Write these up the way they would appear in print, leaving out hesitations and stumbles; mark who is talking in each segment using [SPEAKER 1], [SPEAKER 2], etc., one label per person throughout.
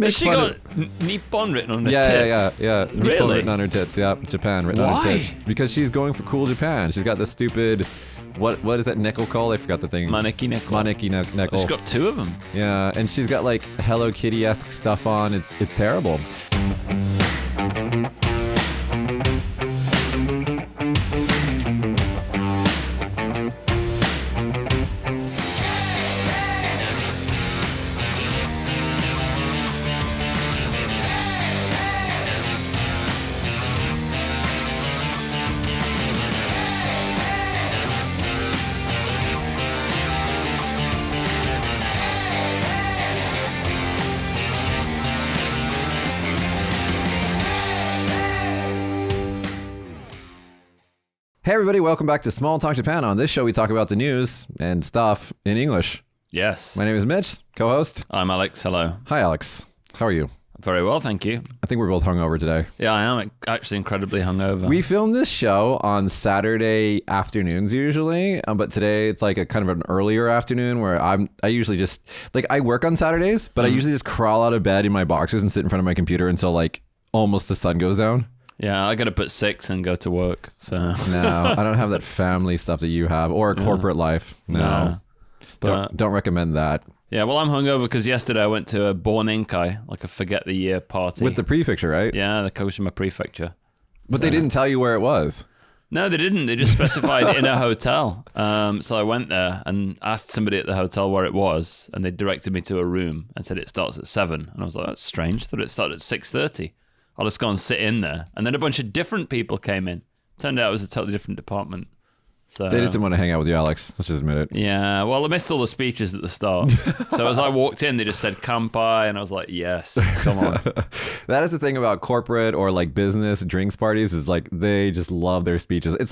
[SPEAKER 1] make
[SPEAKER 2] she
[SPEAKER 1] fun
[SPEAKER 2] got
[SPEAKER 1] of...
[SPEAKER 2] Nippon written on her
[SPEAKER 1] Yeah.
[SPEAKER 2] tits?
[SPEAKER 1] Nippon
[SPEAKER 2] Really?
[SPEAKER 1] written on her tits. Yeah, Japan written on her
[SPEAKER 2] Why?
[SPEAKER 1] tits. Because she's going for cool Japan. She's got the stupid... What is that necklace called? I forgot the thing.
[SPEAKER 2] Maneki necklace.
[SPEAKER 1] Maneki necklace.
[SPEAKER 2] She's got 2 of them.
[SPEAKER 1] Yeah, and she's got like Hello Kitty-esque stuff on. It's terrible. Hey everybody, welcome back to Small Talk Japan. On this show, we talk about the news and stuff in English.
[SPEAKER 2] Yes.
[SPEAKER 1] My name is Mitch, co-host.
[SPEAKER 2] I'm Alex. Hello.
[SPEAKER 1] Hi, Alex. How are you?
[SPEAKER 2] Very well, thank you.
[SPEAKER 1] I think we're both hungover today.
[SPEAKER 2] Yeah, I am actually incredibly hungover.
[SPEAKER 1] We film this show on Saturday afternoons usually, but today it's like a kind of an earlier afternoon where I usually just, like, I work on Saturdays, but I usually just crawl out of bed in my boxers and sit in front of my computer until like almost the sun goes down.
[SPEAKER 2] Yeah, I got up at 6 and go to work, so...
[SPEAKER 1] No, I don't have that family stuff that you have, or a corporate life. No.
[SPEAKER 2] But,
[SPEAKER 1] don't recommend that.
[SPEAKER 2] Yeah, well, I'm hungover because yesterday I went to a Borninkai, like a forget the year party.
[SPEAKER 1] With the prefecture, right?
[SPEAKER 2] Yeah, the Koshima prefecture.
[SPEAKER 1] But they didn't tell you where it was.
[SPEAKER 2] No, they didn't. They just specified in a hotel. So I went there and asked somebody at the hotel where it was, and they directed me to a room and said it starts at 7. And I was like, that's strange. I thought it started at 6:30. I'll just go and sit in there. And then a bunch of different people came in. Turned out it was a totally different department. So,
[SPEAKER 1] They just didn't want to hang out with you, Alex. Let's just admit it.
[SPEAKER 2] yeah, well, I missed all the speeches at the start. So as I walked in, they just said "Kampai," and I was like, yes, come on.
[SPEAKER 1] That is the thing about corporate or like business drinks parties is like they just love their speeches. It's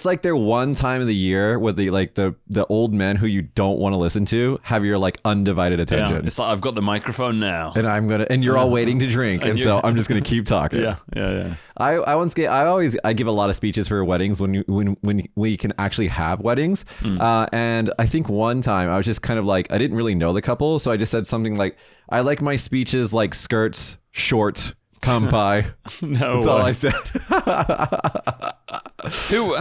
[SPEAKER 1] like their one time of the year with the old men who you don't want to listen to have your like undivided attention.
[SPEAKER 2] Yeah, it's like I've got the microphone now.
[SPEAKER 1] And you're all waiting to drink, and so I'm just gonna keep talking.
[SPEAKER 2] Yeah.
[SPEAKER 1] I give a lot of speeches for weddings when we can actually have weddings. And I think one time I was just kind of like, I didn't really know the couple, so I just said something like, I like my speeches like skirts, short, kampai.
[SPEAKER 2] No
[SPEAKER 1] That's
[SPEAKER 2] way.
[SPEAKER 1] all I said.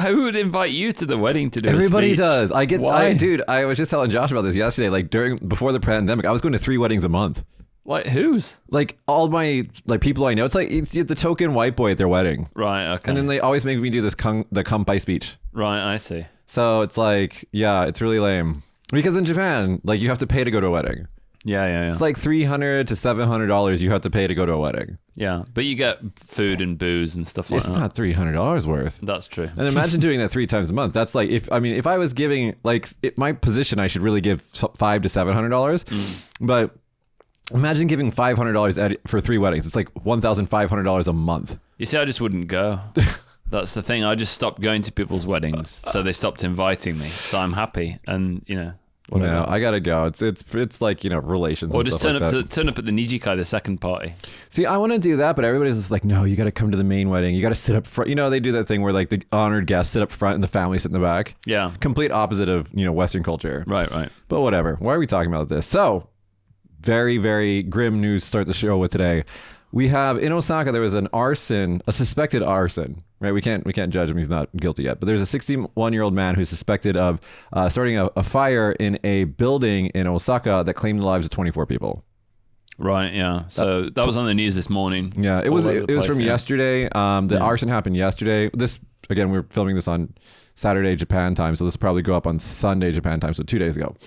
[SPEAKER 2] Who would invite you to the wedding to do
[SPEAKER 1] Everybody
[SPEAKER 2] a speech?
[SPEAKER 1] does.
[SPEAKER 2] Why?
[SPEAKER 1] Dude, I was just telling Josh about this yesterday. Like before the pandemic, I was going to 3 weddings a month.
[SPEAKER 2] Like whose?
[SPEAKER 1] Like all my like people I know. It's like it's the token white boy at their wedding.
[SPEAKER 2] Right, okay.
[SPEAKER 1] And then they always make me do the kampai speech.
[SPEAKER 2] Right, I see.
[SPEAKER 1] So it's like, yeah, it's really lame. Because in Japan, like you have to pay to go to a wedding.
[SPEAKER 2] Yeah.
[SPEAKER 1] It's like $300 to $700 you have to pay to go to a wedding.
[SPEAKER 2] Yeah, but you get food and booze and stuff like
[SPEAKER 1] It's
[SPEAKER 2] that.
[SPEAKER 1] not $300 worth.
[SPEAKER 2] That's true.
[SPEAKER 1] And imagine doing that 3 times a month. That's like if I was giving like my position, I should really give $500 to $700. But imagine giving $500 for 3 weddings. It's like $1,500 a month.
[SPEAKER 2] You see, I just wouldn't go. That's the thing. I just stopped going to people's weddings, so they stopped inviting me. So I'm happy, and whatever.
[SPEAKER 1] No, I gotta go. It's like relations.
[SPEAKER 2] Or
[SPEAKER 1] and
[SPEAKER 2] just
[SPEAKER 1] stuff
[SPEAKER 2] turn up at the Nijikai, the second party.
[SPEAKER 1] See, I want to do that, but everybody's just like, no, you got to come to the main wedding. You got to sit up front. They do that thing where like the honored guests sit up front and the family sit in the back.
[SPEAKER 2] Yeah.
[SPEAKER 1] Complete opposite of Western culture.
[SPEAKER 2] Right.
[SPEAKER 1] But whatever. Why are we talking about this? So, very, very grim news to start the show with today. We have in Osaka, there was a suspected arson, right? We can't judge him. He's not guilty yet. But there's a 61-year-old man who's suspected of starting a fire in a building in Osaka that claimed the lives of 24 people.
[SPEAKER 2] Right, yeah. So that was on the news this morning.
[SPEAKER 1] Yeah, it was from yesterday. The arson happened yesterday. This, again, we're filming this on Saturday Japan time, so this will probably go up on Sunday Japan time, so 2 days ago.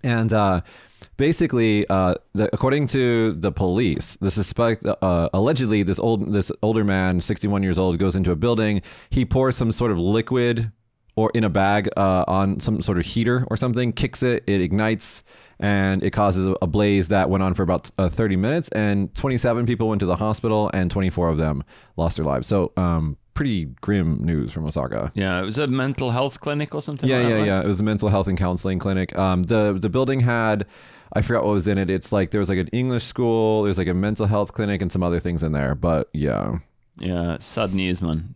[SPEAKER 1] And basically, according to the police, the suspect allegedly this older man, 61 years old, goes into a building. He pours some sort of liquid or in a bag on some sort of heater or something, kicks it, it ignites, and it causes a blaze that went on for about 30 minutes. And 27 people went to the hospital, and 24 of them lost their lives. So pretty grim news from Osaka.
[SPEAKER 2] Yeah, it was a mental health clinic or something.
[SPEAKER 1] Yeah. It was a mental health and counseling clinic. The building had, I forgot what was in it. It's like there was like an English school, there's like a mental health clinic, and some other things in there. But yeah,
[SPEAKER 2] it's sad news, man.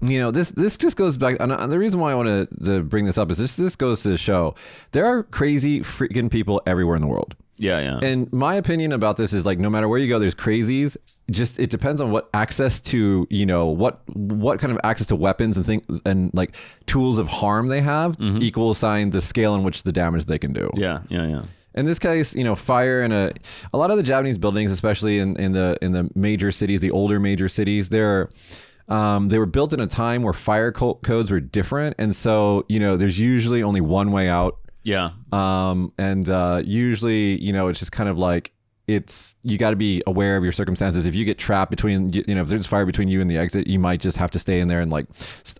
[SPEAKER 1] This just goes back, and the reason why I want to bring this up is this goes to show there are crazy freaking people everywhere in the world.
[SPEAKER 2] Yeah.
[SPEAKER 1] And my opinion about this is like, no matter where you go, there's crazies. Just it depends on what access to, what kind of access to weapons and things and like tools of harm they have equal sign the scale in which the damage they can do.
[SPEAKER 2] Yeah.
[SPEAKER 1] In this case, fire in a lot of the Japanese buildings, especially in the major cities, the older major cities, they were built in a time where fire codes were different, and so there's usually only one way out.
[SPEAKER 2] Yeah.
[SPEAKER 1] Usually, it's just kind of like you got to be aware of your circumstances. If you get trapped between, if there's fire between you and the exit, you might just have to stay in there. And like,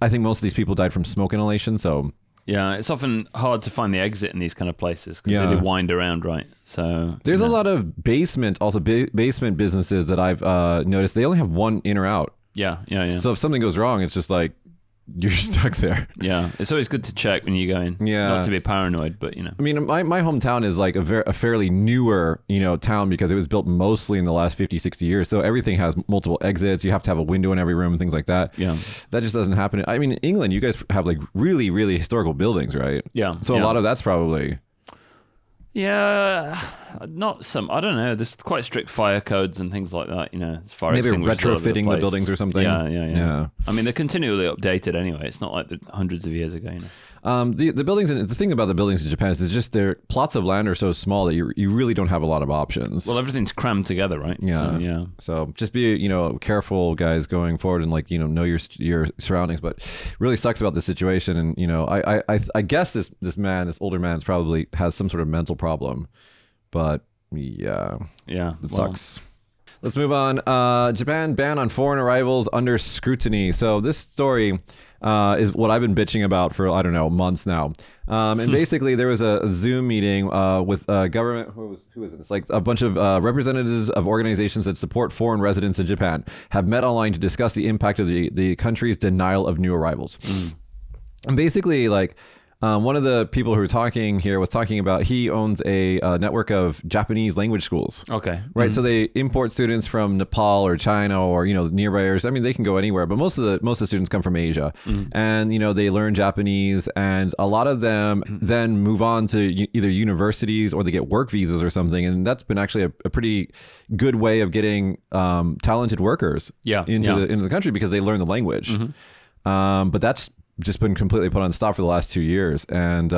[SPEAKER 1] I think most of these people died from smoke inhalation. So
[SPEAKER 2] yeah, it's often hard to find the exit in these kind of places because they wind around, right? So
[SPEAKER 1] there's a lot of basement businesses that I've noticed. They only have one in or out.
[SPEAKER 2] Yeah.
[SPEAKER 1] So if something goes wrong, it's just like you're stuck there.
[SPEAKER 2] Yeah, it's always good to check when you go in.
[SPEAKER 1] Yeah,
[SPEAKER 2] not to be paranoid, but
[SPEAKER 1] I mean, my hometown is like a fairly newer town because it was built mostly in the last 50-60 years. So everything has multiple exits. You have to have a window in every room and things like that.
[SPEAKER 2] Yeah,
[SPEAKER 1] that just doesn't happen. I mean, in England, you guys have like really, really historical buildings, right?
[SPEAKER 2] Yeah.
[SPEAKER 1] So a lot of that's probably.
[SPEAKER 2] Yeah, not some. I don't know. There's quite strict fire codes and things like that. As far as
[SPEAKER 1] maybe retrofitting the buildings or something.
[SPEAKER 2] Yeah. I mean, they're continually updated anyway. It's not like hundreds of years ago.
[SPEAKER 1] The buildings, and the thing about the buildings in Japan is just their plots of land are so small that you really don't have a lot of options.
[SPEAKER 2] Well, everything's crammed together, right?
[SPEAKER 1] Yeah. So just be careful, guys, going forward, and like know your surroundings. But really sucks about this situation, and I guess this older man probably has some sort of mental problem, but it sucks. Let's move on. Japan ban on foreign arrivals under scrutiny. So this story is what I've been bitching about for, I don't know, months now. And basically there was a Zoom meeting with government. Who is it? It's like a bunch of representatives of organizations that support foreign residents in Japan have met online to discuss the impact of the country's denial of new arrivals. And basically, like, one of the people who were talking here was talking about he owns a network of Japanese language schools.
[SPEAKER 2] Okay.
[SPEAKER 1] Right. So they import students from Nepal or China or, nearby areas. I mean, they can go anywhere, but most of the students come from Asia. And, they learn Japanese, and a lot of them then move on to either universities or they get work visas or something. And that's been actually a pretty good way of getting talented workers into the country because they learn the language. But that's just been completely put on stop for the last 2 years. And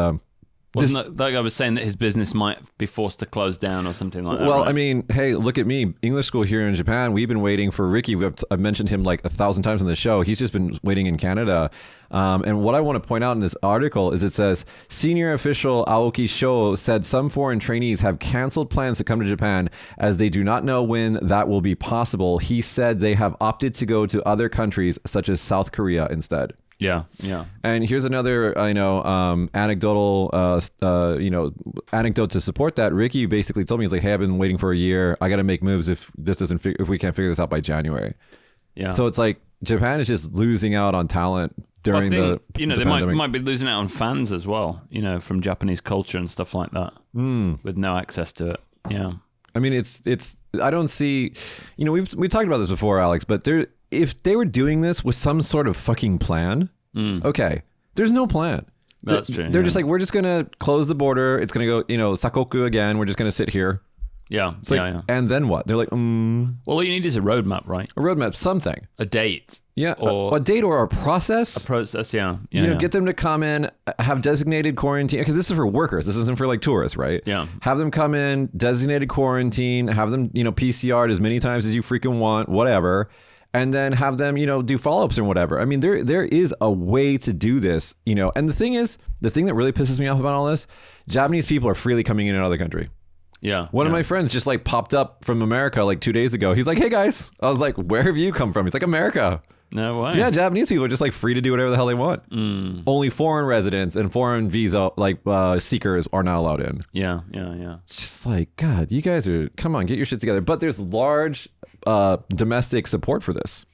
[SPEAKER 2] wasn't that guy was saying that his business might be forced to close down or something like that?
[SPEAKER 1] Well,
[SPEAKER 2] right?
[SPEAKER 1] I mean, hey, look at me. English school here in Japan, we've been waiting for Ricky. I've mentioned him like 1,000 times on the show. He's just been waiting in Canada. And what I want to point out in this article is it says, senior official Aoki Sho said some foreign trainees have canceled plans to come to Japan as they do not know when that will be possible. He said they have opted to go to other countries such as South Korea instead.
[SPEAKER 2] Yeah.
[SPEAKER 1] And here's another, anecdotal, anecdote to support that. Ricky basically told me, he's like, hey, I've been waiting for a year. I got to make moves if we can't figure this out by January. Yeah. So it's like Japan is just losing out on talent during the
[SPEAKER 2] they might be losing out on fans as well, from Japanese culture and stuff like that, with no access to it. Yeah.
[SPEAKER 1] I mean, it's I don't see, we talked about this before, Alex, but if they were doing this with some sort of fucking plan, okay, there's no plan.
[SPEAKER 2] That's true.
[SPEAKER 1] They're just like, we're just going to close the border. It's going to go, sakoku again. We're just going to sit here.
[SPEAKER 2] Yeah.
[SPEAKER 1] It's like, and then what? They're like,
[SPEAKER 2] Well, all you need is a roadmap, right?
[SPEAKER 1] A roadmap, something.
[SPEAKER 2] A date.
[SPEAKER 1] Yeah. Or a date or a process.
[SPEAKER 2] A process, yeah.
[SPEAKER 1] Get them to come in, have designated quarantine. Because this is for workers. This isn't for like tourists, right?
[SPEAKER 2] Yeah.
[SPEAKER 1] Have them come in, designated quarantine, have them, PCR'd as many times as you freaking want, whatever. And then have them, do follow-ups and whatever. I mean, there is a way to do this, And the thing that really pisses me off about all this, Japanese people are freely coming in and out of the country.
[SPEAKER 2] Yeah.
[SPEAKER 1] One of my friends just like popped up from America like 2 days ago. He's like, hey guys. I was like, where have you come from? He's like, America.
[SPEAKER 2] No way.
[SPEAKER 1] Yeah, Japanese people are just like free to do whatever the hell they want. Only foreign residents and foreign visa seekers are not allowed in.
[SPEAKER 2] Yeah.
[SPEAKER 1] It's just like, God, you guys come on, get your shit together. But there's large domestic support for this.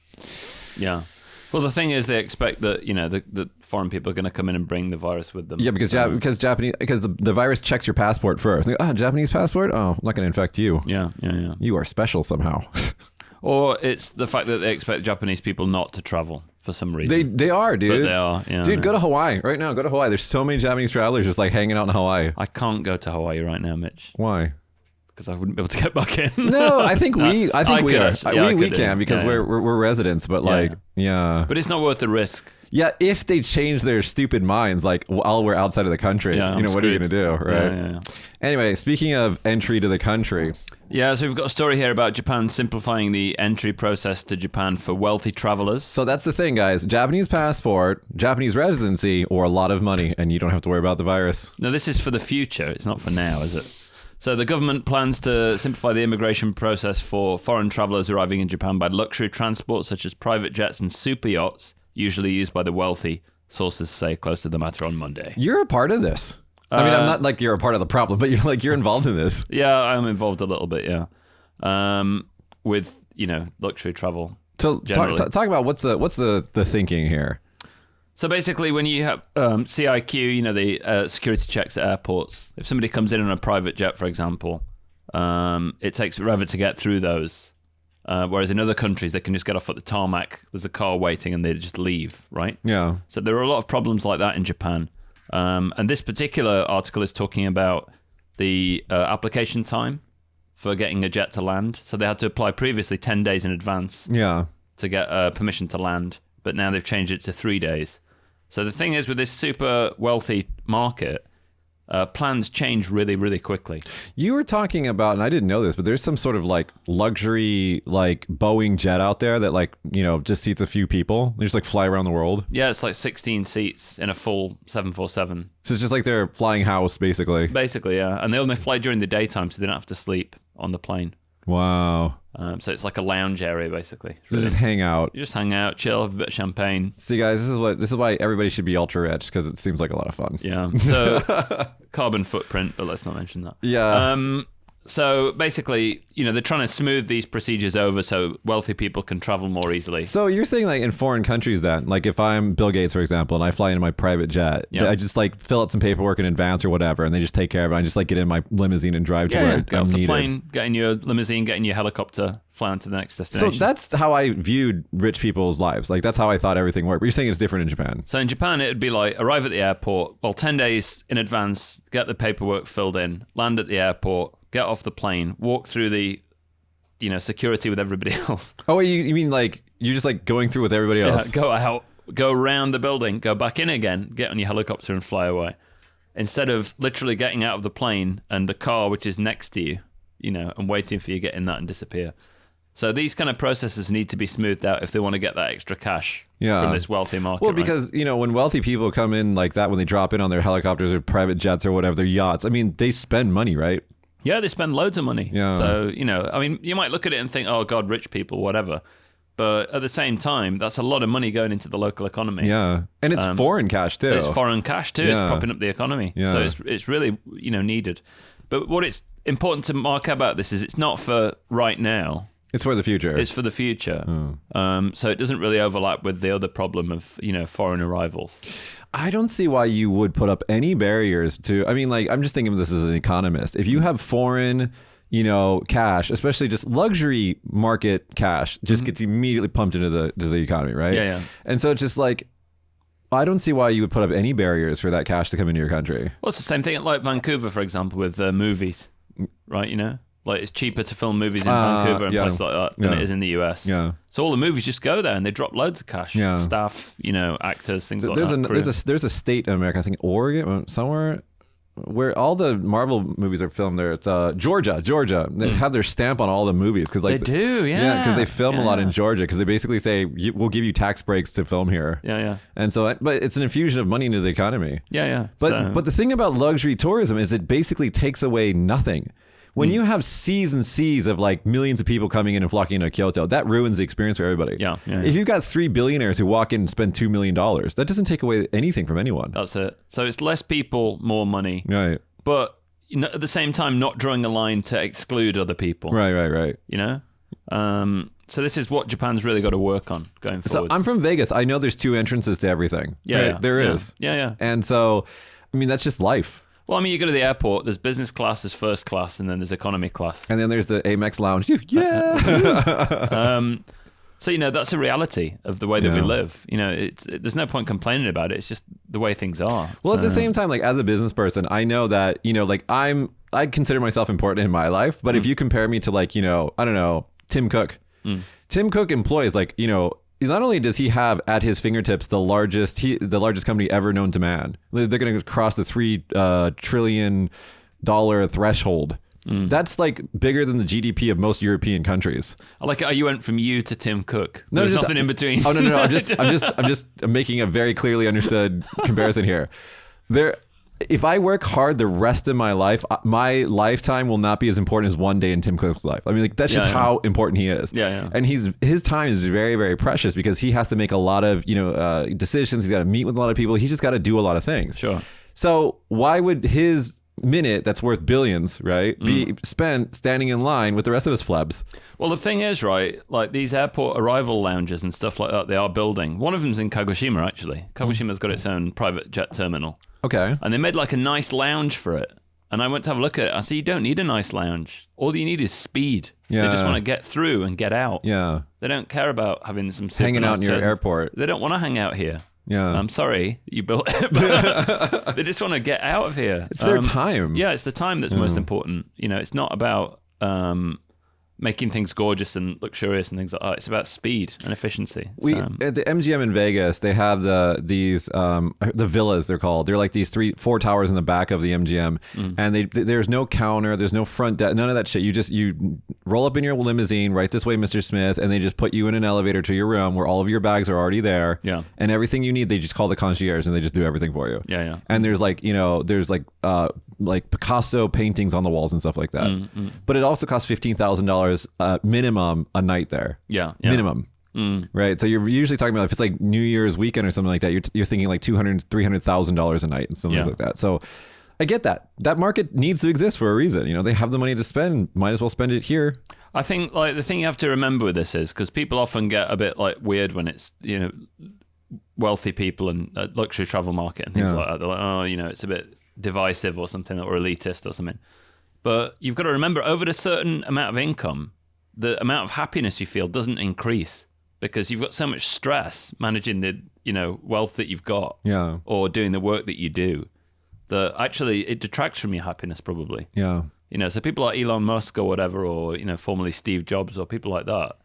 [SPEAKER 2] Yeah. Well, the thing is, they expect that the foreign people are going to come in and bring the virus with them.
[SPEAKER 1] Yeah, because the virus checks your passport first. Like, Japanese passport? Oh, I'm not going to infect you.
[SPEAKER 2] Yeah.
[SPEAKER 1] You are special somehow.
[SPEAKER 2] Or it's the fact that they expect Japanese people not to travel for some reason.
[SPEAKER 1] They are, dude.
[SPEAKER 2] But they are. Yeah,
[SPEAKER 1] dude, go to Hawaii right now. Go to Hawaii. There's so many Japanese travelers just like hanging out in Hawaii.
[SPEAKER 2] I can't go to Hawaii right now, Mitch.
[SPEAKER 1] Why?
[SPEAKER 2] because I wouldn't be able to get back in.
[SPEAKER 1] No, I think we
[SPEAKER 2] could,
[SPEAKER 1] can because we're residents, but
[SPEAKER 2] But it's not worth the risk.
[SPEAKER 1] Yeah, if they change their stupid minds, like while we're outside of the country, what are you going to do, right?
[SPEAKER 2] Yeah.
[SPEAKER 1] Anyway, speaking of entry to the country.
[SPEAKER 2] Yeah, so we've got a story here about Japan simplifying the entry process to Japan for wealthy travelers.
[SPEAKER 1] So that's the thing, guys. Japanese passport, Japanese residency, or a lot of money, and you don't have to worry about the virus.
[SPEAKER 2] No, this is for the future. It's not for now, is it? So the government plans to simplify the immigration process for foreign travelers arriving in Japan by luxury transport, such as private jets and super yachts, usually used by the wealthy, sources say close to the matter on Monday.
[SPEAKER 1] You're a part of this. I mean, I'm not like you're a part of the problem, but you're involved in this.
[SPEAKER 2] Yeah, I'm involved a little bit, with, luxury travel.
[SPEAKER 1] So talk about what's the thinking here.
[SPEAKER 2] So basically, when you have CIQ, the security checks at airports, if somebody comes in on a private jet, for example, it takes forever to get through those. Whereas in other countries, they can just get off at the tarmac. There's a car waiting and they just leave, right?
[SPEAKER 1] Yeah.
[SPEAKER 2] So there are a lot of problems like that in Japan. And this particular article is talking about the application time for getting a jet to land. So they had to apply previously 10 days in advance to get permission to land. But now they've changed it to 3 days. So the thing is, with this super wealthy market, plans change really, really quickly. You
[SPEAKER 1] were talking about, and I didn't know this, but there's some sort of like luxury like Boeing jet out there that just seats a few people. They just fly around the world.
[SPEAKER 2] Yeah, it's like 16 seats in a full 747.
[SPEAKER 1] So it's just like their flying house, basically.
[SPEAKER 2] Basically, yeah. And they only fly during the daytime, so they don't have to sleep on the plane.
[SPEAKER 1] Wow.
[SPEAKER 2] So it's like a lounge area, basically.
[SPEAKER 1] Really, just hang out.
[SPEAKER 2] You just hang out, chill, have a bit of champagne.
[SPEAKER 1] See, guys, this is why everybody should be ultra rich, because it seems like a lot of fun.
[SPEAKER 2] Yeah. So carbon footprint, but let's not mention that.
[SPEAKER 1] Yeah.
[SPEAKER 2] So basically, they're trying to smooth these procedures over so wealthy people can travel more easily.
[SPEAKER 1] So you're saying in foreign countries then, if I'm Bill Gates, for example, and I fly into my private jet, I just fill out some paperwork in advance or whatever, and they just take care of it. I just get in my limousine and drive to where
[SPEAKER 2] get off the plane, get in your limousine, get in your helicopter, fly on to the next destination.
[SPEAKER 1] So that's how I viewed rich people's lives. That's how I thought everything worked. But you're saying it's different in Japan.
[SPEAKER 2] So in Japan, it would be arrive at the airport, 10 days in advance, get the paperwork filled in, land at the airport, get off the plane, walk through the, security with everybody else.
[SPEAKER 1] Oh, you mean you're just going through with everybody else?
[SPEAKER 2] Yeah, go out, go around the building, go back in again, get on your helicopter and fly away. Instead of literally getting out of the plane and the car which is next to you, and waiting for you to get in that and disappear. So these kind of processes need to be smoothed out if they want to get that extra cash from this wealthy market.
[SPEAKER 1] Well, because, when wealthy people come in like that, when they drop in on their helicopters or private jets or whatever, their yachts, they spend money, right?
[SPEAKER 2] Yeah, they spend loads of money.
[SPEAKER 1] Yeah.
[SPEAKER 2] So, you might look at it and think, oh, God, rich people, whatever. But at the same time, that's a lot of money going into the local economy.
[SPEAKER 1] Yeah. And it's foreign cash, too.
[SPEAKER 2] It's foreign cash, too. Yeah. It's propping up the economy.
[SPEAKER 1] Yeah.
[SPEAKER 2] So it's really, needed. But what it's important to mark about this is it's not for right now.
[SPEAKER 1] It's for the future.
[SPEAKER 2] It's for the future. So it doesn't really overlap with the other problem of, foreign arrivals.
[SPEAKER 1] I don't see why you would put up any barriers to, I'm just thinking of this as an economist. If you have foreign, cash, especially just luxury market cash, just gets immediately pumped into the economy, right?
[SPEAKER 2] Yeah.
[SPEAKER 1] And so it's just I don't see why you would put up any barriers for that cash to come into your country.
[SPEAKER 2] Well, it's the same thing at Vancouver, for example, with movies, right? It's cheaper to film movies in Vancouver and places like that than it is in the US.
[SPEAKER 1] Yeah.
[SPEAKER 2] So all the movies just go there and they drop loads of cash. Yeah. Staff, actors, things like that.
[SPEAKER 1] There's a state in America, I think Oregon, somewhere, where all the Marvel movies are filmed there. It's Georgia. They have their stamp on all the movies because
[SPEAKER 2] they do, yeah.
[SPEAKER 1] Yeah, because they film a lot in Georgia because they basically say we'll give you tax breaks to film here.
[SPEAKER 2] Yeah.
[SPEAKER 1] And so, but it's an infusion of money into the economy.
[SPEAKER 2] Yeah.
[SPEAKER 1] But the thing about luxury tourism is it basically takes away nothing. When you have seas and seas of millions of people coming in and flocking into Kyoto, that ruins the experience for everybody.
[SPEAKER 2] Yeah.
[SPEAKER 1] If you've got 3 billionaires who walk in and spend $2 million, that doesn't take away anything from anyone.
[SPEAKER 2] That's it. So it's less people, more money.
[SPEAKER 1] Right.
[SPEAKER 2] But at the same time, not drawing a line to exclude other people.
[SPEAKER 1] Right.
[SPEAKER 2] So this is what Japan's really got to work on going forward.
[SPEAKER 1] So I'm from Vegas. I know there's 2 entrances to everything.
[SPEAKER 2] Yeah.
[SPEAKER 1] Right? There is.
[SPEAKER 2] Yeah.
[SPEAKER 1] And so, that's just life.
[SPEAKER 2] Well, you go to the airport, there's business class, there's first class, and then there's economy class.
[SPEAKER 1] And then there's the Amex lounge. Yeah.
[SPEAKER 2] So, that's a reality of the way that we
[SPEAKER 1] Yeah.
[SPEAKER 2] live. There's no point complaining about it. It's just the way things are.
[SPEAKER 1] Well, at the
[SPEAKER 2] So-
[SPEAKER 1] same time, like as a business person, I know that, like I consider myself important in my life, but if you compare me to like, I don't know, Tim Cook. Tim Cook employs like, not only does he have at his fingertips the largest company ever known to man. They're going to cross the $3 trillion threshold. That's like bigger than the GDP of most European countries.
[SPEAKER 2] I like how you went from you to Tim Cook.
[SPEAKER 1] No,
[SPEAKER 2] There's
[SPEAKER 1] just-
[SPEAKER 2] nothing in between.
[SPEAKER 1] Oh no. I'm making a very clearly understood comparison here. If I work hard the rest of my life, my lifetime will not be as important as one day in Tim Cook's life. I mean, like that's just how important he is.
[SPEAKER 2] Yeah.
[SPEAKER 1] And his time is very, very precious because he has to make a lot of decisions. He's got to meet with a lot of people. He's just got to do a lot of things.
[SPEAKER 2] Sure.
[SPEAKER 1] So why would his minute that's worth billions, right, be spent standing in line with the rest of his flebs?
[SPEAKER 2] Well, the thing is, right, like these airport arrival lounges and stuff like that, they are building. One of them's in Kagoshima, actually. Kagoshima's got its own private jet terminal.
[SPEAKER 1] Okay.
[SPEAKER 2] And they made like a nice lounge for it. And I went to have a look at it. I said, you don't need a nice lounge. All you need is speed.
[SPEAKER 1] Yeah.
[SPEAKER 2] They just want to get through and get out.
[SPEAKER 1] Yeah.
[SPEAKER 2] They don't care about having some super
[SPEAKER 1] Hanging
[SPEAKER 2] nice
[SPEAKER 1] out near
[SPEAKER 2] chairs.
[SPEAKER 1] airport.
[SPEAKER 2] They don't want to hang out here.
[SPEAKER 1] Yeah.
[SPEAKER 2] I'm sorry you built it, but they just want to get out of here.
[SPEAKER 1] It's their time.
[SPEAKER 2] Yeah, it's the time that's most important. It's not about making things gorgeous and luxurious and things like that. It's about speed and efficiency.
[SPEAKER 1] At the MGM in Vegas, they have the villas, they're called. They're like these 4 towers in the back of the MGM, and there's no counter, there's no front desk, none of that shit. You roll up in your limousine, right this way, Mr. Smith, and they just put you in an elevator to your room where all of your bags are already there.
[SPEAKER 2] Yeah.
[SPEAKER 1] And everything you need, they just call the concierge and they just do everything for you.
[SPEAKER 2] Yeah.
[SPEAKER 1] And there's like Picasso paintings on the walls and stuff like that. But it also costs $15,000 minimum a night there.
[SPEAKER 2] Yeah.
[SPEAKER 1] Minimum. Right. So you're usually talking about if it's like New Year's weekend or something like that, you're thinking like $200,000-$300,000 a night and something like that. So I get that. That market needs to exist for a reason. They have the money to spend. Might as well spend it here.
[SPEAKER 2] I think like the thing you have to remember with this is because people often get a bit like weird when it's wealthy people and luxury travel market and things like that. They're like, oh, it's a bit divisive or something, or elitist or something. But you've got to remember, over a certain amount of income, the amount of happiness you feel doesn't increase because you've got so much stress managing the wealth that you've got, or doing the work that you do, that actually it detracts from your happiness probably.
[SPEAKER 1] Yeah.
[SPEAKER 2] So people like Elon Musk or whatever, or formerly Steve Jobs or people like that,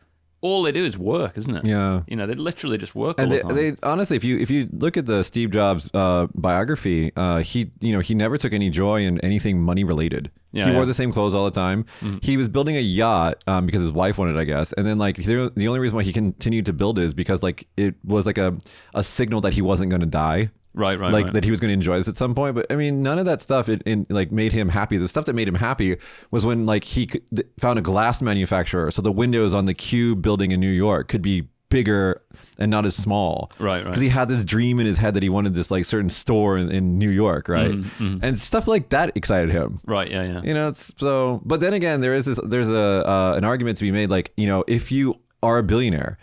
[SPEAKER 2] all they do is work, isn't it?
[SPEAKER 1] Yeah.
[SPEAKER 2] They literally just work all
[SPEAKER 1] And
[SPEAKER 2] the time.
[SPEAKER 1] they honestly, if you look at the Steve Jobs biography, he never took any joy in anything money related. He wore the same clothes all the time. He was building a yacht because his wife wanted it, I guess. And then like the only reason why he continued to build it is because like it was like a signal that he wasn't going to die.
[SPEAKER 2] Right.
[SPEAKER 1] That he was going to enjoy this at some point. But I mean, none of that stuff like made him happy. The stuff that made him happy was when like he found a glass manufacturer, so the windows on the Cube building in New York could be bigger and not as small.
[SPEAKER 2] Right.
[SPEAKER 1] Because he had this dream in his head that he wanted this like certain store in New York, right? And stuff like that excited him.
[SPEAKER 2] Right. Yeah.
[SPEAKER 1] It's so. But then again, there's an argument to be made, like if you are a billionaire,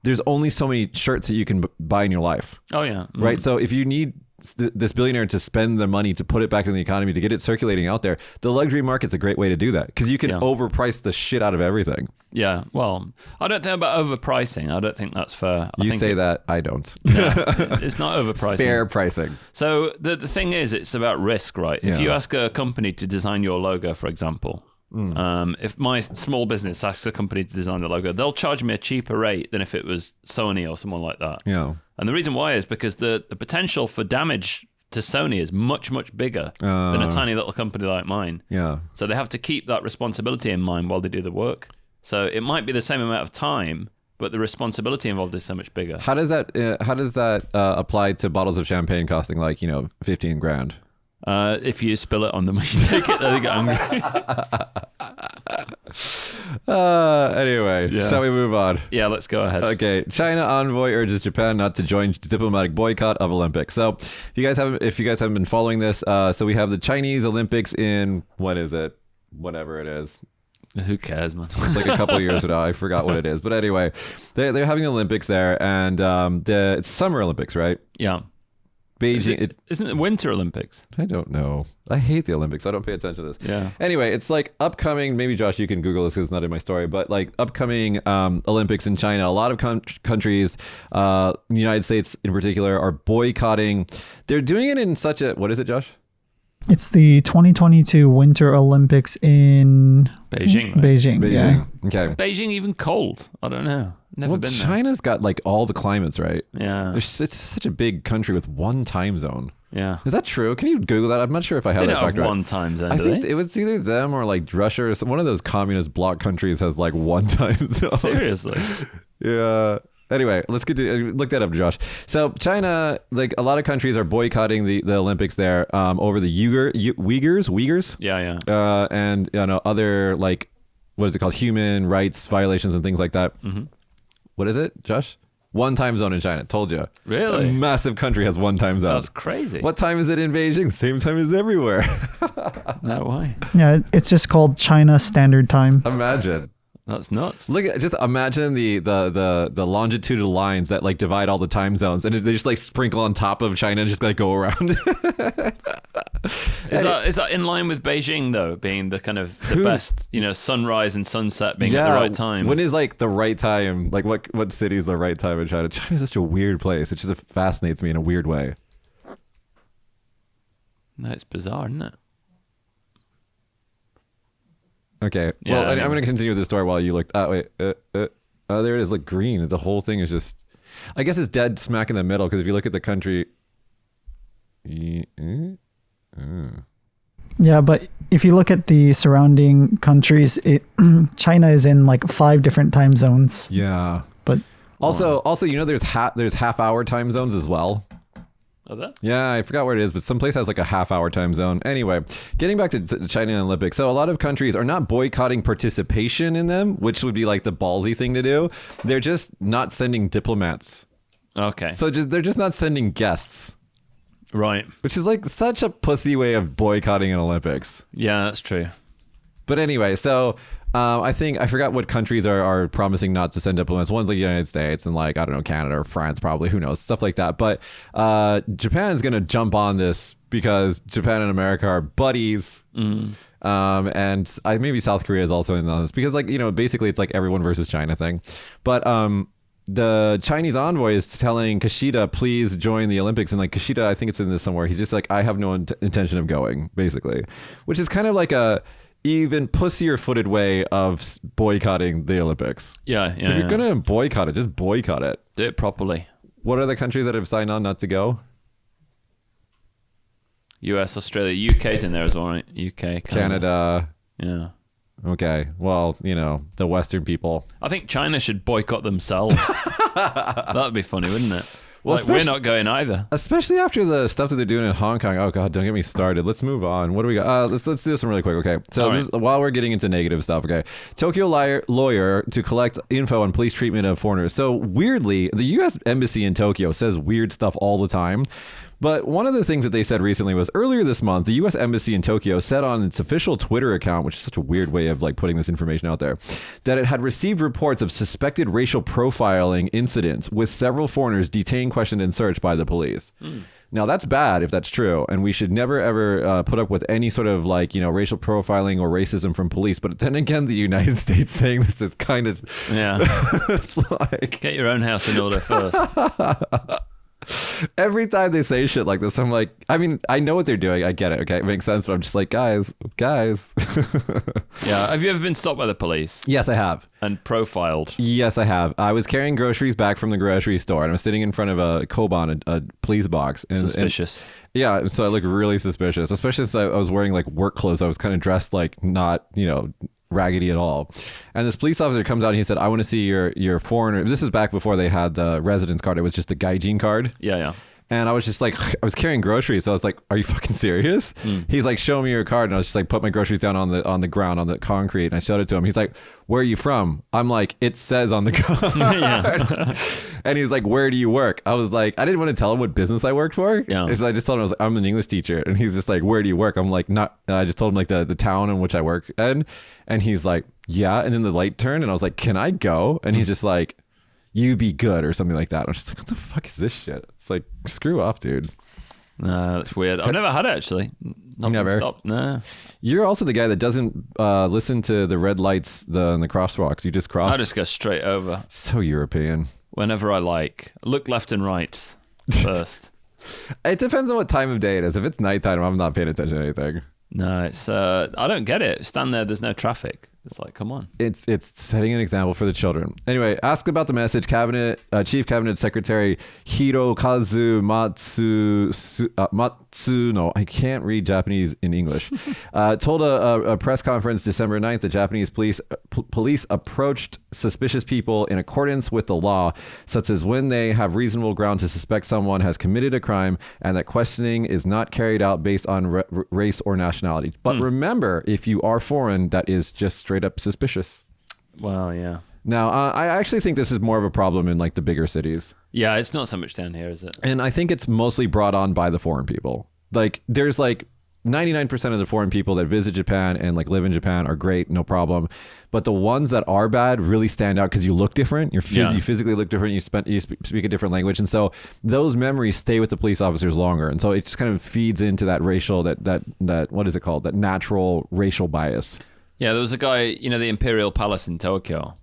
[SPEAKER 1] there's only so many shirts that you can buy in your life.
[SPEAKER 2] Oh yeah.
[SPEAKER 1] Right. So if you need this billionaire to spend the money to put it back in the economy, to get it circulating out there, the luxury market's a great way to do that because you can overprice the shit out of everything.
[SPEAKER 2] Yeah. Well, I don't think about overpricing. I don't think that's fair.
[SPEAKER 1] You say that, I don't.
[SPEAKER 2] No, it's not overpricing.
[SPEAKER 1] Fair pricing.
[SPEAKER 2] So the thing is, it's about risk, right? If you ask a company to design your logo, for example, if my small business asks a company to design the logo, they'll charge me a cheaper rate than if it was Sony or someone like that.
[SPEAKER 1] Yeah.
[SPEAKER 2] And the reason why is because the potential for damage to Sony is much, much bigger than a tiny little company like mine.
[SPEAKER 1] Yeah.
[SPEAKER 2] So they have to keep that responsibility in mind while they do the work. So it might be the same amount of time, but the responsibility involved is so much bigger.
[SPEAKER 1] How does that apply to bottles of champagne costing like $15,000?
[SPEAKER 2] If you spill it on them when you take it, they get angry.
[SPEAKER 1] Anyway, shall we move on?
[SPEAKER 2] Yeah, let's go ahead.
[SPEAKER 1] Okay, China envoy urges Japan not to join diplomatic boycott of Olympics. So, if you guys haven't been following this, so we have the Chinese Olympics in whatever it is.
[SPEAKER 2] Who cares, man?
[SPEAKER 1] It's like a couple of years ago. I forgot what it is, but anyway, they're having Olympics there, and it's Summer Olympics, right?
[SPEAKER 2] Yeah.
[SPEAKER 1] Beijing.
[SPEAKER 2] Isn't it Winter Olympics?
[SPEAKER 1] I don't know. I hate the Olympics. I don't pay attention to this.
[SPEAKER 2] Yeah.
[SPEAKER 1] Anyway, it's like upcoming. Maybe Josh, you can Google this because it's not in my story. But like upcoming Olympics in China, a lot of countries, the United States in particular, are boycotting. They're doing it in such a, what is it, Josh?
[SPEAKER 3] It's the 2022 Winter Olympics in
[SPEAKER 2] Beijing. Right?
[SPEAKER 3] Beijing. Yeah.
[SPEAKER 1] Okay.
[SPEAKER 2] Is Beijing even cold? I don't know. Never been there.
[SPEAKER 1] China's got like all the climates, right?
[SPEAKER 2] Yeah.
[SPEAKER 1] It's such a big country with one time zone.
[SPEAKER 2] Yeah.
[SPEAKER 1] Is that true? Can you Google that? I'm not sure if I have
[SPEAKER 2] They
[SPEAKER 1] that
[SPEAKER 2] don't
[SPEAKER 1] fact
[SPEAKER 2] have
[SPEAKER 1] right.
[SPEAKER 2] one time zone,
[SPEAKER 1] I
[SPEAKER 2] do
[SPEAKER 1] think
[SPEAKER 2] they?
[SPEAKER 1] it was either them or like Russia or one of those communist bloc countries has like one time zone.
[SPEAKER 2] Seriously.
[SPEAKER 1] Yeah. Anyway, let's get to look that up, Josh. So China, like a lot of countries are boycotting the Olympics there over the Uyghurs.
[SPEAKER 2] Yeah.
[SPEAKER 1] And other like, what is it called? Human rights violations and things like that.
[SPEAKER 2] Mm-hmm.
[SPEAKER 1] What is it, Josh? One time zone in China. Told you.
[SPEAKER 2] Really?
[SPEAKER 1] A massive country has one time zone.
[SPEAKER 2] That's crazy.
[SPEAKER 1] What time is it in Beijing? Same time as everywhere.
[SPEAKER 2] No way.
[SPEAKER 3] Yeah, it's just called China Standard Time.
[SPEAKER 1] Imagine.
[SPEAKER 2] That's nuts.
[SPEAKER 1] Just imagine the longitudinal lines that like divide all the time zones, and they just like sprinkle on top of China and just like go around.
[SPEAKER 2] Is that in line with Beijing though, being the kind of the best, sunrise and sunset being at the right time?
[SPEAKER 1] When is like the right time? Like what city is the right time in China? China's such a weird place. It just fascinates me in a weird way.
[SPEAKER 2] No, it's bizarre, isn't it?
[SPEAKER 1] Okay.
[SPEAKER 2] Yeah,
[SPEAKER 1] Well,
[SPEAKER 2] anyway.
[SPEAKER 1] I'm going to continue with the story while you look. Wait. Oh, there it is. Look, green. The whole thing is just. I guess it's dead smack in the middle because if you look at the country.
[SPEAKER 3] Yeah, but if you look at the surrounding countries, China is in like 5 different time zones.
[SPEAKER 1] Yeah.
[SPEAKER 3] But
[SPEAKER 1] Also, there's half hour time zones as well.
[SPEAKER 2] Oh, that?
[SPEAKER 1] Yeah, I forgot where it is, but some place has like a half hour time zone. Anyway, getting back to the China Olympics. So a lot of countries are not boycotting participation in them, which would be like the ballsy thing to do. They're just not sending diplomats.
[SPEAKER 2] Okay.
[SPEAKER 1] So they're just not sending guests,
[SPEAKER 2] Right.
[SPEAKER 1] which is like such a pussy way of boycotting an Olympics.
[SPEAKER 2] Yeah, that's true.
[SPEAKER 1] But anyway, so I forgot what countries are promising not to send diplomats. One's like the United States and like, I don't know, Canada or France probably, who knows, stuff like that. But Japan's going to jump on this because Japan and America are buddies. And maybe South Korea is also in on this because like, basically it's like everyone versus China thing. But the Chinese envoy is telling Kishida, please join the Olympics. And like Kishida, I think it's in this somewhere. He's just like, I have no intention of going, basically, which is kind of like a even pussier footed way of boycotting the Olympics.
[SPEAKER 2] Yeah.
[SPEAKER 1] If you're going to boycott it, just boycott it.
[SPEAKER 2] do it properly.
[SPEAKER 1] What are the countries that have signed on not to go?
[SPEAKER 2] US, Australia, UK's in there as well, right? UK,
[SPEAKER 1] Canada.
[SPEAKER 2] Yeah.
[SPEAKER 1] Okay. Well, the Western people.
[SPEAKER 2] I think China should boycott themselves. That'd be funny, wouldn't it?
[SPEAKER 1] Well,
[SPEAKER 2] Like, we're not going either.
[SPEAKER 1] Especially after the stuff that they're doing in Hong Kong. Oh God, don't get me started. Let's move on. What do we got? Let's do this one really quick. Okay. So
[SPEAKER 2] All right.
[SPEAKER 1] while we're getting into negative stuff, okay. Tokyo lawyer to collect info on police treatment of foreigners. So weirdly, the U.S. Embassy in Tokyo says weird stuff all the time. But one of the things that they said recently was earlier this month, the U.S. Embassy in Tokyo said on its official Twitter account, which is such a weird way of like putting this information out there, that it had received reports of suspected racial profiling incidents with several foreigners detained, questioned, and searched by the police. Now that's bad if that's true, and we should never ever put up with any sort of like racial profiling or racism from police. But then again, the United States saying this is kind of it's like
[SPEAKER 2] Get your own house in order first.
[SPEAKER 1] every time they say shit like this, I'm like, I mean, I know what they're doing. I get it. Okay, it makes sense. But I'm just like, guys.
[SPEAKER 2] Yeah. Have you ever been stopped by the police
[SPEAKER 1] Yes, I have.
[SPEAKER 2] and profiled?
[SPEAKER 1] Yes, I have. I was carrying groceries back from the grocery store, and I was sitting in front of a Koban, a police box. And,
[SPEAKER 2] Suspicious.
[SPEAKER 1] yeah, so I look really suspicious, especially since I was wearing like work clothes. I was kind of dressed like not, raggedy at all. And this police officer comes out and he said, I want to see your foreigner. This is back before they had the residence card. It was just a gaijin card.
[SPEAKER 2] Yeah.
[SPEAKER 1] And I was just like, I was carrying groceries. So I was like, are you fucking serious? He's like, show me your card. And I was just like, put my groceries down on the ground, on the concrete. And I showed it to him. He's like, where are you from? I'm like, it says on the card. And he's like, where do you work? I was like, I didn't want to tell him what business I worked for.
[SPEAKER 2] Yeah.
[SPEAKER 1] So I just told him, I was like, I'm an English teacher. And he's just like, where do you work? I'm like, not, I just told him like the town in which I work in. And he's like, yeah. And then the light turned and I was like, can I go? And he's just like, you be good or something like that. I was just like, what the fuck is this shit? It's like, screw off, dude.
[SPEAKER 2] No, that's weird. I've never had it actually.
[SPEAKER 1] Never?
[SPEAKER 2] Stopped. No.
[SPEAKER 1] You're also the guy that doesn't listen to the red lights and the crosswalks. You just cross.
[SPEAKER 2] I just go straight over.
[SPEAKER 1] So European.
[SPEAKER 2] Whenever I like. Look left and right first.
[SPEAKER 1] It depends on what time of day it is. If it's nighttime, I'm not paying attention to anything.
[SPEAKER 2] No, it's I don't get it. Stand there, there's no traffic. It's like, come on.
[SPEAKER 1] It's setting an example for the children. Anyway, ask about the message. Chief Cabinet Secretary Hirokazu Matsuno, I can't read Japanese in English, told a press conference December 9th that Japanese police approached suspicious people in accordance with the law, such as when they have reasonable ground to suspect someone has committed a crime, and that questioning is not carried out based on race or nationality. But remember, if you are foreign, that is just straight up suspicious.
[SPEAKER 2] Well, yeah.
[SPEAKER 1] Now, I actually think this is more of a problem in like the bigger cities.
[SPEAKER 2] Yeah, it's not so much down here, is it?
[SPEAKER 1] And I think it's mostly brought on by the foreign people. Like there's like 99% of the foreign people that visit Japan and like live in Japan are great, no problem. But the ones that are bad really stand out because you look different. You physically look different. You speak a different language, and so those memories stay with the police officers longer. And so it just kind of feeds into that racial that what is it called? That natural racial bias.
[SPEAKER 2] Yeah, there was a guy, the Imperial Palace in Tokyo,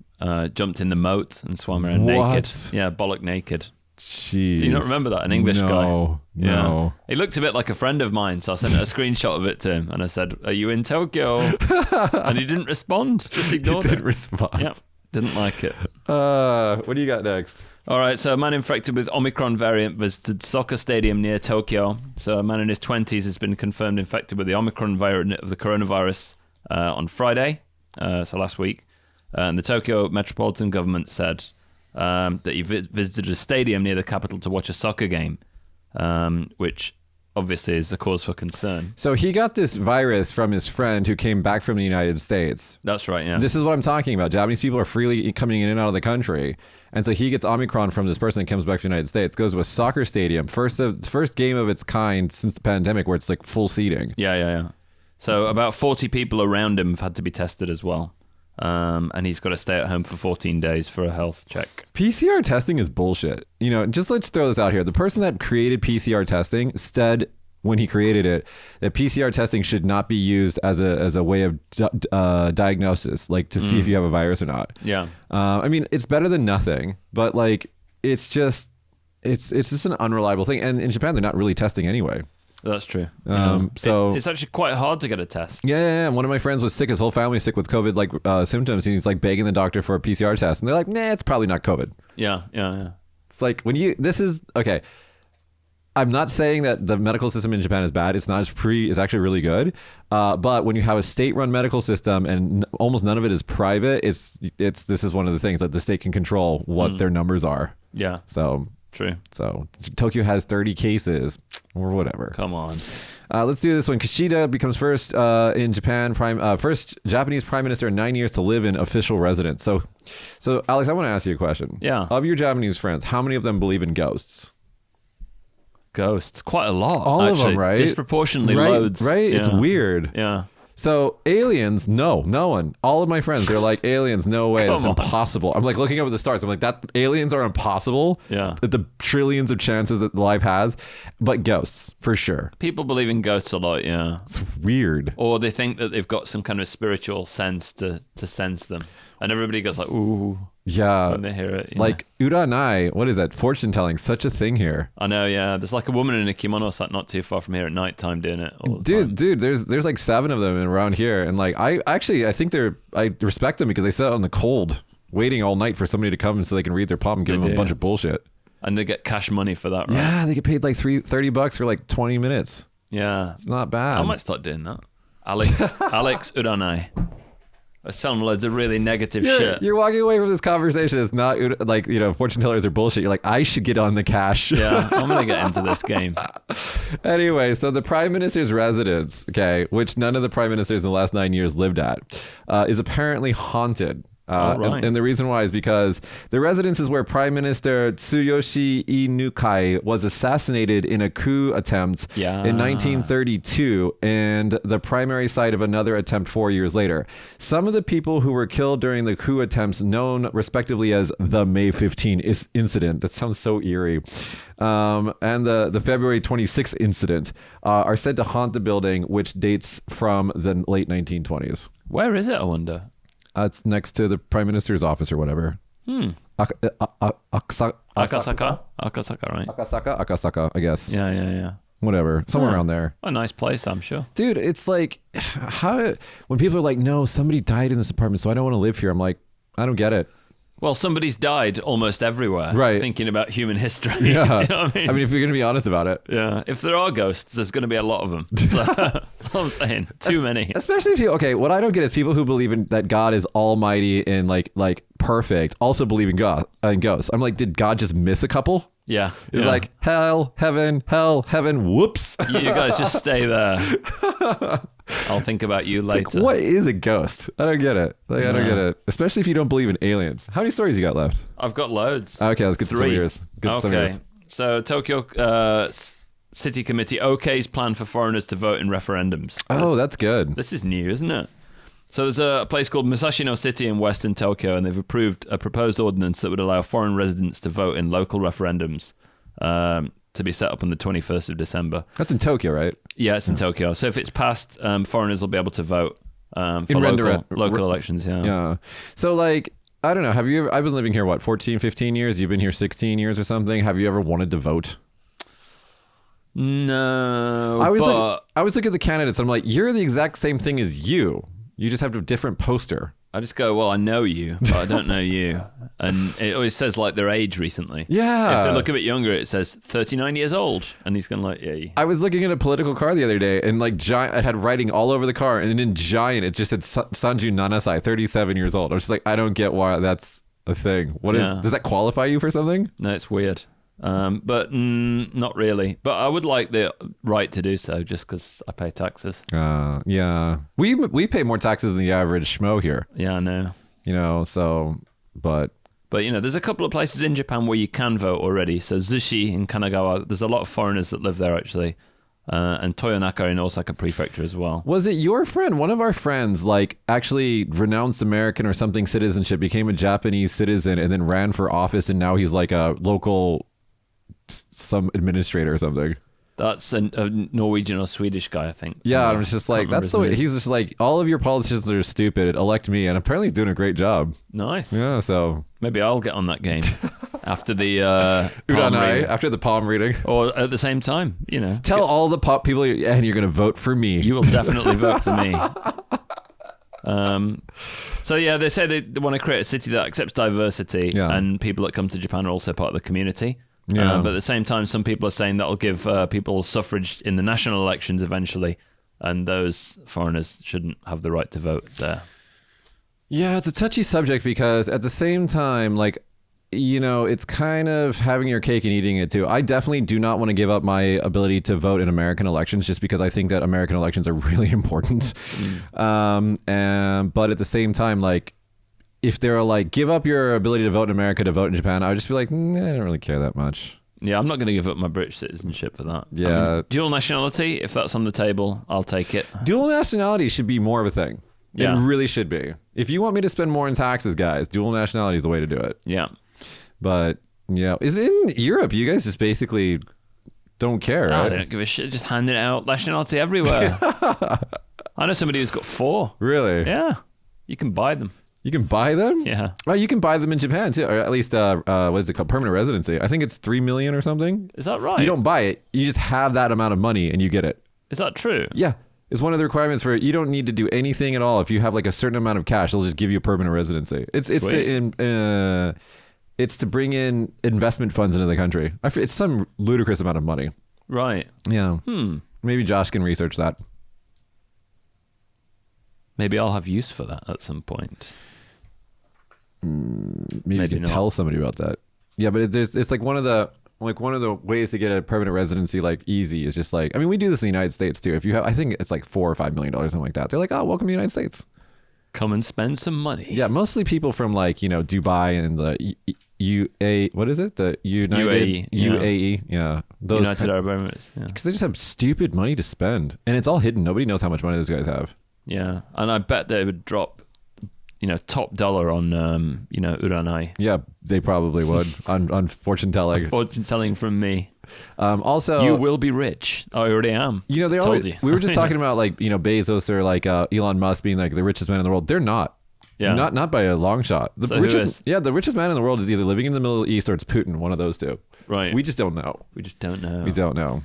[SPEAKER 2] jumped in the moat and swam around naked. Yeah, bollock naked.
[SPEAKER 1] Jeez.
[SPEAKER 2] Do you not remember that? An English guy.
[SPEAKER 1] No.
[SPEAKER 2] Yeah. He looked a bit like a friend of mine, so I sent a screenshot of it to him, and I said, "Are you in Tokyo?" And he didn't respond. Just ignored it.
[SPEAKER 1] He didn't respond.
[SPEAKER 2] Yep. Didn't like it.
[SPEAKER 1] What do you got next?
[SPEAKER 2] All right, so a man infected with Omicron variant visited soccer stadium near Tokyo. So a man in his 20s has been confirmed infected with the Omicron variant of the coronavirus on Friday, so last week. And the Tokyo Metropolitan Government said that he visited a stadium near the capital to watch a soccer game, which obviously is a cause for concern.
[SPEAKER 1] So he got this virus from his friend who came back from the United States.
[SPEAKER 2] That's right, yeah.
[SPEAKER 1] This is what I'm talking about. Japanese people are freely coming in and out of the country. And so he gets Omicron from this person that comes back to the United States, goes to a soccer stadium, first game of its kind since the pandemic where it's like full seating.
[SPEAKER 2] Yeah. So about 40 people around him have had to be tested as well. And he's got to stay at home for 14 days for a health check.
[SPEAKER 1] PCR testing is bullshit. Just let's throw this out here. The person that created PCR testing said when he created it that PCR testing should not be used as a way of diagnosis, like to see if you have a virus or not.
[SPEAKER 2] Yeah.
[SPEAKER 1] I mean, it's better than nothing, but like it's just an unreliable thing. And in Japan, they're not really testing anyway.
[SPEAKER 2] That's true.
[SPEAKER 1] So
[SPEAKER 2] it's actually quite hard to get a test.
[SPEAKER 1] Yeah. One of my friends was sick. His whole family was sick with COVID symptoms. And he's like begging the doctor for a PCR test. And they're like, nah, it's probably not COVID.
[SPEAKER 2] Yeah.
[SPEAKER 1] It's like okay. I'm not saying that the medical system in Japan is bad. It's not. It's actually really good. But when you have a state-run medical system and almost none of it is private, this is one of the things that the state can control what their numbers are.
[SPEAKER 2] Yeah.
[SPEAKER 1] So
[SPEAKER 2] true.
[SPEAKER 1] So Tokyo has 30 cases or whatever.
[SPEAKER 2] Come on.
[SPEAKER 1] Let's do this one. Kishida becomes first in Japan first Japanese prime minister in 9 years to live in official residence. So Alex, I want to ask you a question.
[SPEAKER 2] Yeah.
[SPEAKER 1] Of your Japanese friends, how many of them believe in ghosts?
[SPEAKER 2] Ghosts, quite a lot.
[SPEAKER 1] All
[SPEAKER 2] actually.
[SPEAKER 1] of them, right?
[SPEAKER 2] Disproportionately
[SPEAKER 1] right,
[SPEAKER 2] loads.
[SPEAKER 1] Right?
[SPEAKER 2] Yeah.
[SPEAKER 1] It's weird.
[SPEAKER 2] Yeah.
[SPEAKER 1] So aliens, no one. All of my friends, they're like, aliens, no way, that's
[SPEAKER 2] Come on.
[SPEAKER 1] impossible. I'm like looking up at the stars. I'm like, that aliens are impossible.
[SPEAKER 2] Yeah.
[SPEAKER 1] The trillions of chances that life has, but ghosts for sure.
[SPEAKER 2] People believe in ghosts a lot, yeah.
[SPEAKER 1] It's weird.
[SPEAKER 2] Or they think that they've got some kind of spiritual sense to sense them, and everybody goes like, ooh.
[SPEAKER 1] Yeah.
[SPEAKER 2] When they hear it.
[SPEAKER 1] Like uranai, what is that? Fortune telling, such a thing here.
[SPEAKER 2] I know, yeah. There's like a woman in a kimono sat not too far from here at night time doing it all the time.
[SPEAKER 1] Dude, there's like 7 of them around here, and like I respect them because they sit out in the cold, waiting all night for somebody to come so they can read their palm and give them a bunch of bullshit.
[SPEAKER 2] And they get cash money for that, right?
[SPEAKER 1] Yeah, they get paid like $30 for like 20 minutes.
[SPEAKER 2] Yeah.
[SPEAKER 1] It's not bad.
[SPEAKER 2] I might start doing that. Alex Uranai. I was telling loads of really negative shit.
[SPEAKER 1] You're walking away from this conversation. It's not like, fortune tellers are bullshit. You're like, I should get on the cash.
[SPEAKER 2] Yeah, I'm going to get into this game.
[SPEAKER 1] Anyway, so the prime minister's residence, okay, which none of the prime ministers in the last 9 years lived at, is apparently haunted.
[SPEAKER 2] Right.
[SPEAKER 1] And the reason why is because the residence is where Prime Minister Tsuyoshi Inukai was assassinated in a coup attempt in 1932, and the primary site of another attempt 4 years later. Some of the people who were killed during the coup attempts, known respectively as the May 15 incident, that sounds so eerie, and the February 26th incident, are said to haunt the building, which dates from the late 1920s.
[SPEAKER 2] Where is it, I wonder?
[SPEAKER 1] It's next to the Prime Minister's office or whatever.
[SPEAKER 2] Akasaka, right?
[SPEAKER 1] Akasaka, I guess.
[SPEAKER 2] Yeah.
[SPEAKER 1] Whatever. Somewhere around there.
[SPEAKER 2] A nice place, I'm sure.
[SPEAKER 1] Dude, it's like, when people are like, no, somebody died in this apartment, so I don't want to live here. I'm like, I don't get it.
[SPEAKER 2] Well, somebody's died almost everywhere.
[SPEAKER 1] Right.
[SPEAKER 2] Thinking about human history.
[SPEAKER 1] Yeah.
[SPEAKER 2] Do you know what I mean?
[SPEAKER 1] If you're going to be honest about it.
[SPEAKER 2] Yeah. If there are ghosts, there's going to be a lot of them. That's what I'm saying. Too many.
[SPEAKER 1] Especially if you, what I don't get is people who believe in that God is almighty and like perfect, also believe in God and ghosts. I'm like, did God just miss a couple?
[SPEAKER 2] Yeah.
[SPEAKER 1] It's like hell, heaven, whoops.
[SPEAKER 2] You guys just stay there. I'll think about you later.
[SPEAKER 1] Like, what is a ghost? I don't get it. I don't get it. Especially if you don't believe in aliens. How many stories you got left?
[SPEAKER 2] I've got loads.
[SPEAKER 1] Okay, let's get to some of yours.
[SPEAKER 2] So Tokyo City Committee okays plan for foreigners to vote in referendums.
[SPEAKER 1] Oh, that's good.
[SPEAKER 2] This is new, isn't it? So there's a place called Musashino City in western Tokyo, and they've approved a proposed ordinance that would allow foreign residents to vote in local referendums to be set up on the 21st of December.
[SPEAKER 1] That's in Tokyo, right?
[SPEAKER 2] Yeah, it's in Tokyo. So if it's passed, foreigners will be able to vote for
[SPEAKER 1] in
[SPEAKER 2] local elections.
[SPEAKER 1] Yeah. So like, I don't know. Have you ever, I've been living here, 14, 15 years? You've been here 16 years or something. Have you ever wanted to vote?
[SPEAKER 2] No.
[SPEAKER 1] I was looking at the candidates. And I'm like, you're the exact same thing as you. You just have a different poster.
[SPEAKER 2] I just go, well, I know you, but I don't know you. And it always says like their age recently.
[SPEAKER 1] Yeah.
[SPEAKER 2] If they look a bit younger, it says 39 years old. And he's going like, yeah.
[SPEAKER 1] I was looking at a political car the other day, and like giant, it had writing all over the car, and in giant, it just said Sanju Nanasai, 37 years old. I was just like, I don't get why that's a thing. Does that qualify you for something?
[SPEAKER 2] No, it's weird. But not really. But I would like the right to do so just because I pay taxes.
[SPEAKER 1] Yeah. We pay more taxes than the average schmo here.
[SPEAKER 2] Yeah, I know.
[SPEAKER 1] But
[SPEAKER 2] there's a couple of places in Japan where you can vote already. So Zushi in Kanagawa, there's a lot of foreigners that live there actually. And Toyonaka in Osaka Prefecture as well.
[SPEAKER 1] Was it your friend, one of our friends, like actually renounced American or something citizenship, became a Japanese citizen, and then ran for office, and now he's like a local some administrator or something?
[SPEAKER 2] That's a Norwegian or Swedish guy, I think.
[SPEAKER 1] Yeah, I'm just like, that's the way. He's just like, all of your politicians are stupid, elect me, and apparently he's doing a great job.
[SPEAKER 2] Nice.
[SPEAKER 1] Yeah, so
[SPEAKER 2] maybe I'll get on that game after the
[SPEAKER 1] after the palm reading,
[SPEAKER 2] or at the same time.
[SPEAKER 1] Tell all the pop people, and you're going to vote for me.
[SPEAKER 2] You will definitely vote for me. So yeah, they say they want to create a city that accepts diversity, and people that come to Japan are also part of the community.
[SPEAKER 1] Yeah.
[SPEAKER 2] But at the same time, some people are saying that'll give people suffrage in the national elections eventually, and those foreigners shouldn't have the right to vote there.
[SPEAKER 1] Yeah, it's a touchy subject because at the same time, like, it's kind of having your cake and eating it too. I definitely do not want to give up my ability to vote in American elections just because I think that American elections are really important. But at the same time, like, if they're like, give up your ability to vote in America to vote in Japan, I would just be like, I don't really care that much.
[SPEAKER 2] Yeah, I'm not going to give up my British citizenship for that.
[SPEAKER 1] Yeah.
[SPEAKER 2] Dual nationality, if that's on the table, I'll take it.
[SPEAKER 1] Dual nationality should be more of a thing.
[SPEAKER 2] Yeah.
[SPEAKER 1] It really should be. If you want me to spend more in taxes, guys, dual nationality is the way to do it.
[SPEAKER 2] Yeah.
[SPEAKER 1] But, is in Europe, you guys just basically don't care, right?
[SPEAKER 2] They don't give a shit, just handing out nationality everywhere. I know somebody who's got 4.
[SPEAKER 1] Really?
[SPEAKER 2] Yeah. You can buy them.
[SPEAKER 1] You can buy them?
[SPEAKER 2] Yeah.
[SPEAKER 1] Well, you can buy them in Japan too, or at least what is it called? Permanent residency. I think it's 3 million or something.
[SPEAKER 2] Is that right?
[SPEAKER 1] You don't buy it. You just have that amount of money and you get it.
[SPEAKER 2] Is that true?
[SPEAKER 1] Yeah. It's one of the requirements for it. You don't need to do anything at all. If you have like a certain amount of cash, they'll just give you a permanent residency. It's to bring in investment funds into the country. It's some ludicrous amount of money.
[SPEAKER 2] Right.
[SPEAKER 1] Yeah. Maybe Josh can research that.
[SPEAKER 2] Maybe I'll have use for that at some point.
[SPEAKER 1] Maybe you can tell somebody about that. Yeah, but it's like one of the ways to get a permanent residency like easy is just like, I mean, we do this in the United States too. If you have, I think it's like $4 or $5 million, something like that. They're like, oh, welcome to the United States.
[SPEAKER 2] Come and spend some money.
[SPEAKER 1] Yeah, mostly people from like, Dubai and the what is it? The United UAE. Yeah. Those
[SPEAKER 2] United Arab Emirates. Yeah.
[SPEAKER 1] Because they just have stupid money to spend. And it's all hidden. Nobody knows how much money those guys have.
[SPEAKER 2] Yeah. And I bet they would drop, top dollar on, Uranai.
[SPEAKER 1] Yeah, they probably would on fortune telling.
[SPEAKER 2] Fortune telling from me.
[SPEAKER 1] Also,
[SPEAKER 2] you will be rich. I already am.
[SPEAKER 1] They always, we were just talking about like, Bezos or like Elon Musk being like the richest man in the world. They're not.
[SPEAKER 2] Yeah.
[SPEAKER 1] Not by a long shot. The richest man in the world is either living in the Middle East or it's Putin, one of those two.
[SPEAKER 2] Right.
[SPEAKER 1] We just don't know.
[SPEAKER 2] We don't know.
[SPEAKER 1] We don't know.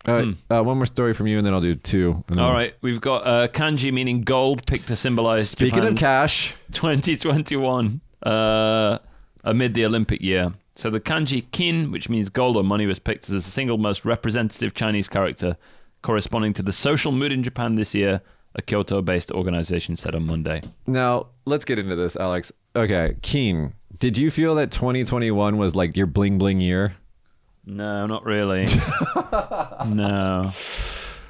[SPEAKER 1] One more story from you, and then I'll do two.
[SPEAKER 2] All right. We've got kanji meaning gold picked to symbolize
[SPEAKER 1] Speaking
[SPEAKER 2] Japan's
[SPEAKER 1] of cash,
[SPEAKER 2] 2021 amid the Olympic year. So the Kanji Kin, which means gold or money, was picked as the single most representative Chinese character corresponding to the social mood in Japan this year, a Kyoto-based organization said on Monday.
[SPEAKER 1] Now, let's get into this, Alex. Okay, Keen, did you feel that 2021 was like your bling bling year?
[SPEAKER 2] No, not really. No.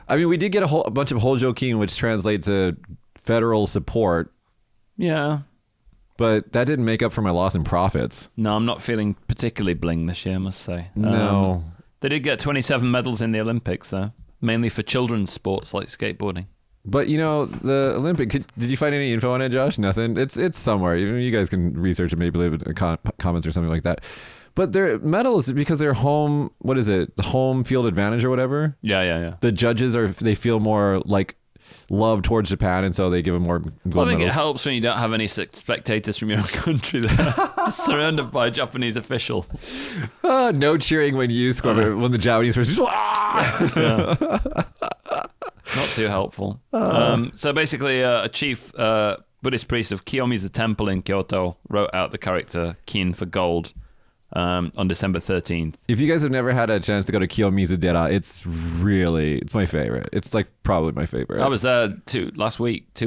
[SPEAKER 1] I mean, we did get a bunch of Hojo Keen, which translates to federal support.
[SPEAKER 2] Yeah.
[SPEAKER 1] But that didn't make up for my loss in profits.
[SPEAKER 2] No, I'm not feeling particularly bling this year, I must say.
[SPEAKER 1] No.
[SPEAKER 2] They did get 27 medals in the Olympics, though, mainly for children's sports like skateboarding.
[SPEAKER 1] But, the Olympic, did you find any info on it, Josh? Nothing? It's somewhere. You guys can research it, maybe leave it in comments or something like that. But their medals, because they're home, what is it? The home field advantage or whatever?
[SPEAKER 2] Yeah.
[SPEAKER 1] The judges they feel more like love towards Japan, and so they give them more gold
[SPEAKER 2] I think
[SPEAKER 1] medals.
[SPEAKER 2] it helps when you don't have any spectators from your own country there. Just surrounded by Japanese officials.
[SPEAKER 1] No cheering when you score, but when the Japanese person,
[SPEAKER 2] Not too helpful. So basically, a chief Buddhist priest of Kiyomizu Temple in Kyoto wrote out the character Kin for gold on December 13th.
[SPEAKER 1] If you guys have never had a chance to go to Kiyomizu-dera, it's my favorite. It's like probably my favorite.
[SPEAKER 2] I was there 2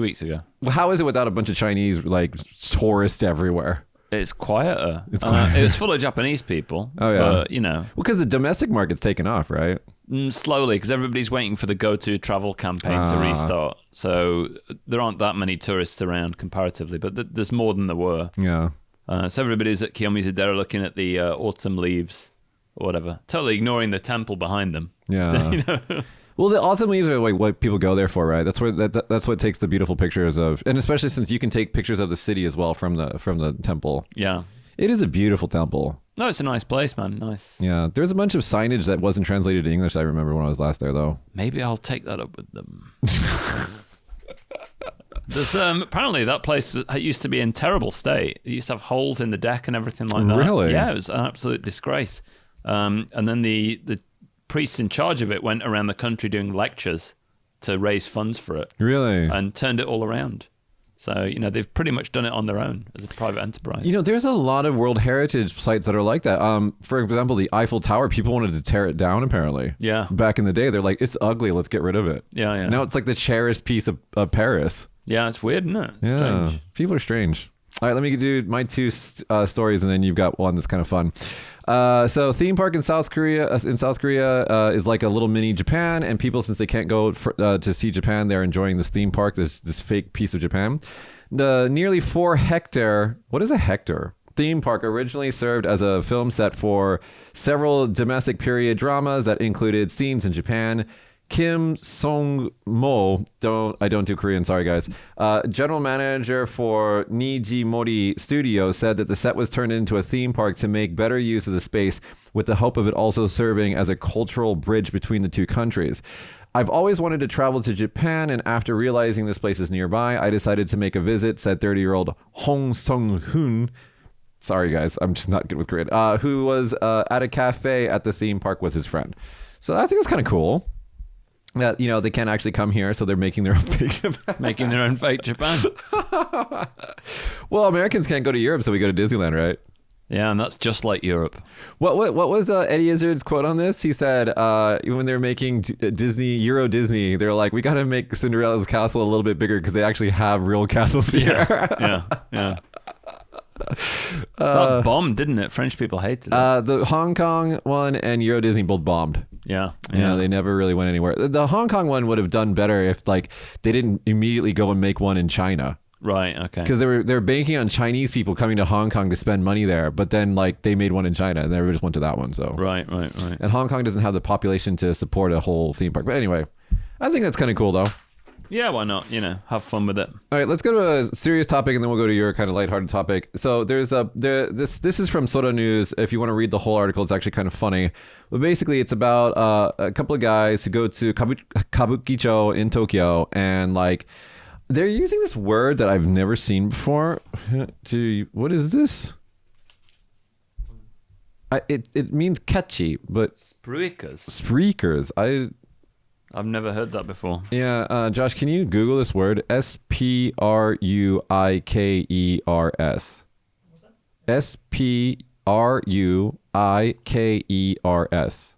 [SPEAKER 2] weeks ago.
[SPEAKER 1] Well, how is it without a bunch of Chinese like tourists everywhere?
[SPEAKER 2] It's quieter. It was full of Japanese people.
[SPEAKER 1] Oh, yeah.
[SPEAKER 2] But,
[SPEAKER 1] Well, because the domestic market's taken off, right?
[SPEAKER 2] Slowly, because everybody's waiting for the go-to travel campaign to restart. So there aren't that many tourists around comparatively, but there's more than there were.
[SPEAKER 1] Yeah.
[SPEAKER 2] So everybody's at Kiyomizu-dera looking at the autumn leaves or whatever, totally ignoring the temple behind them.
[SPEAKER 1] Yeah. Well, the autumn leaves are like what people go there for, right? That's what takes the beautiful pictures of, and especially since you can take pictures of the city as well from the temple.
[SPEAKER 2] Yeah.
[SPEAKER 1] It is a beautiful temple.
[SPEAKER 2] No, it's a nice place, man. Nice.
[SPEAKER 1] Yeah. There's a bunch of signage that wasn't translated to English, I remember when I was last there, though.
[SPEAKER 2] Maybe I'll take that up with them. There's apparently that place used to be in terrible state. It used to have holes in the deck and everything like that.
[SPEAKER 1] Really?
[SPEAKER 2] Yeah, it was an absolute disgrace. And then the priests in charge of it went around the country doing lectures to raise funds for it.
[SPEAKER 1] Really?
[SPEAKER 2] And turned it all around. So, they've pretty much done it on their own as a private enterprise.
[SPEAKER 1] There's a lot of World Heritage sites that are like that. For example, the Eiffel Tower, people wanted to tear it down, apparently.
[SPEAKER 2] Yeah.
[SPEAKER 1] Back in the day, they're like, it's ugly, let's get rid of it.
[SPEAKER 2] Yeah.
[SPEAKER 1] Now it's like the cherished piece of Paris.
[SPEAKER 2] Yeah, it's weird, isn't it?
[SPEAKER 1] Yeah.
[SPEAKER 2] Strange.
[SPEAKER 1] People are strange. All right, let me do my two stories, and then you've got one that's kind of fun. So theme park in South Korea is like a little mini Japan, and people, since they can't go to see Japan, they're enjoying this theme park, this fake piece of Japan. The nearly 4 hectare, what is a hectare? Theme park originally served as a film set for several domestic period dramas that included scenes in Japan. Kim Song-mo, I don't do Korean, sorry guys, general manager for Nijimori Studio, said that the set was turned into a theme park to make better use of the space, with the hope of it also serving as a cultural bridge between the two countries. I've always wanted to travel to Japan, and after realizing this place is nearby, I decided to make a visit, said 30-year-old Hong Sung-hoon. Sorry guys, I'm just not good with Korean. Who was at a cafe at the theme park with his friend. So I think it's kind of cool. That they can't actually come here, so they're making their own fake Japan.
[SPEAKER 2] Making their own fake Japan.
[SPEAKER 1] Well, Americans can't go to Europe, so we go to Disneyland, right?
[SPEAKER 2] Yeah, and that's just like Europe.
[SPEAKER 1] What was Eddie Izzard's quote on this? He said when they're making Euro Disney, they're like, we got to make Cinderella's castle a little bit bigger because they actually have real castles here.
[SPEAKER 2] Yeah. That bombed, didn't it? French people hated it.
[SPEAKER 1] The Hong Kong one and Euro Disney both bombed.
[SPEAKER 2] Yeah.
[SPEAKER 1] They never really went anywhere. The Hong Kong one would have done better if they didn't immediately go and make one in China.
[SPEAKER 2] Right. Okay.
[SPEAKER 1] Because they're banking on Chinese people coming to Hong Kong to spend money there, but then like they made one in China and everybody just went to that one. So
[SPEAKER 2] Right.
[SPEAKER 1] and Hong Kong doesn't have the population to support a whole theme park. But anyway, I think that's kind of cool though.
[SPEAKER 2] Yeah, why not? Have fun with it.
[SPEAKER 1] All right, let's go to a serious topic and then we'll go to your kind of lighthearted topic. So this is from Soda News. If you want to read the whole article, it's actually kind of funny. But basically, it's about a couple of guys who go to Kabukicho in Tokyo, and like they're using this word that I've never seen before. What is this? It means catchy, but Spreakers.
[SPEAKER 2] I've never heard that before.
[SPEAKER 1] Yeah, Josh, can you Google this word? Spruikers. Spruikers.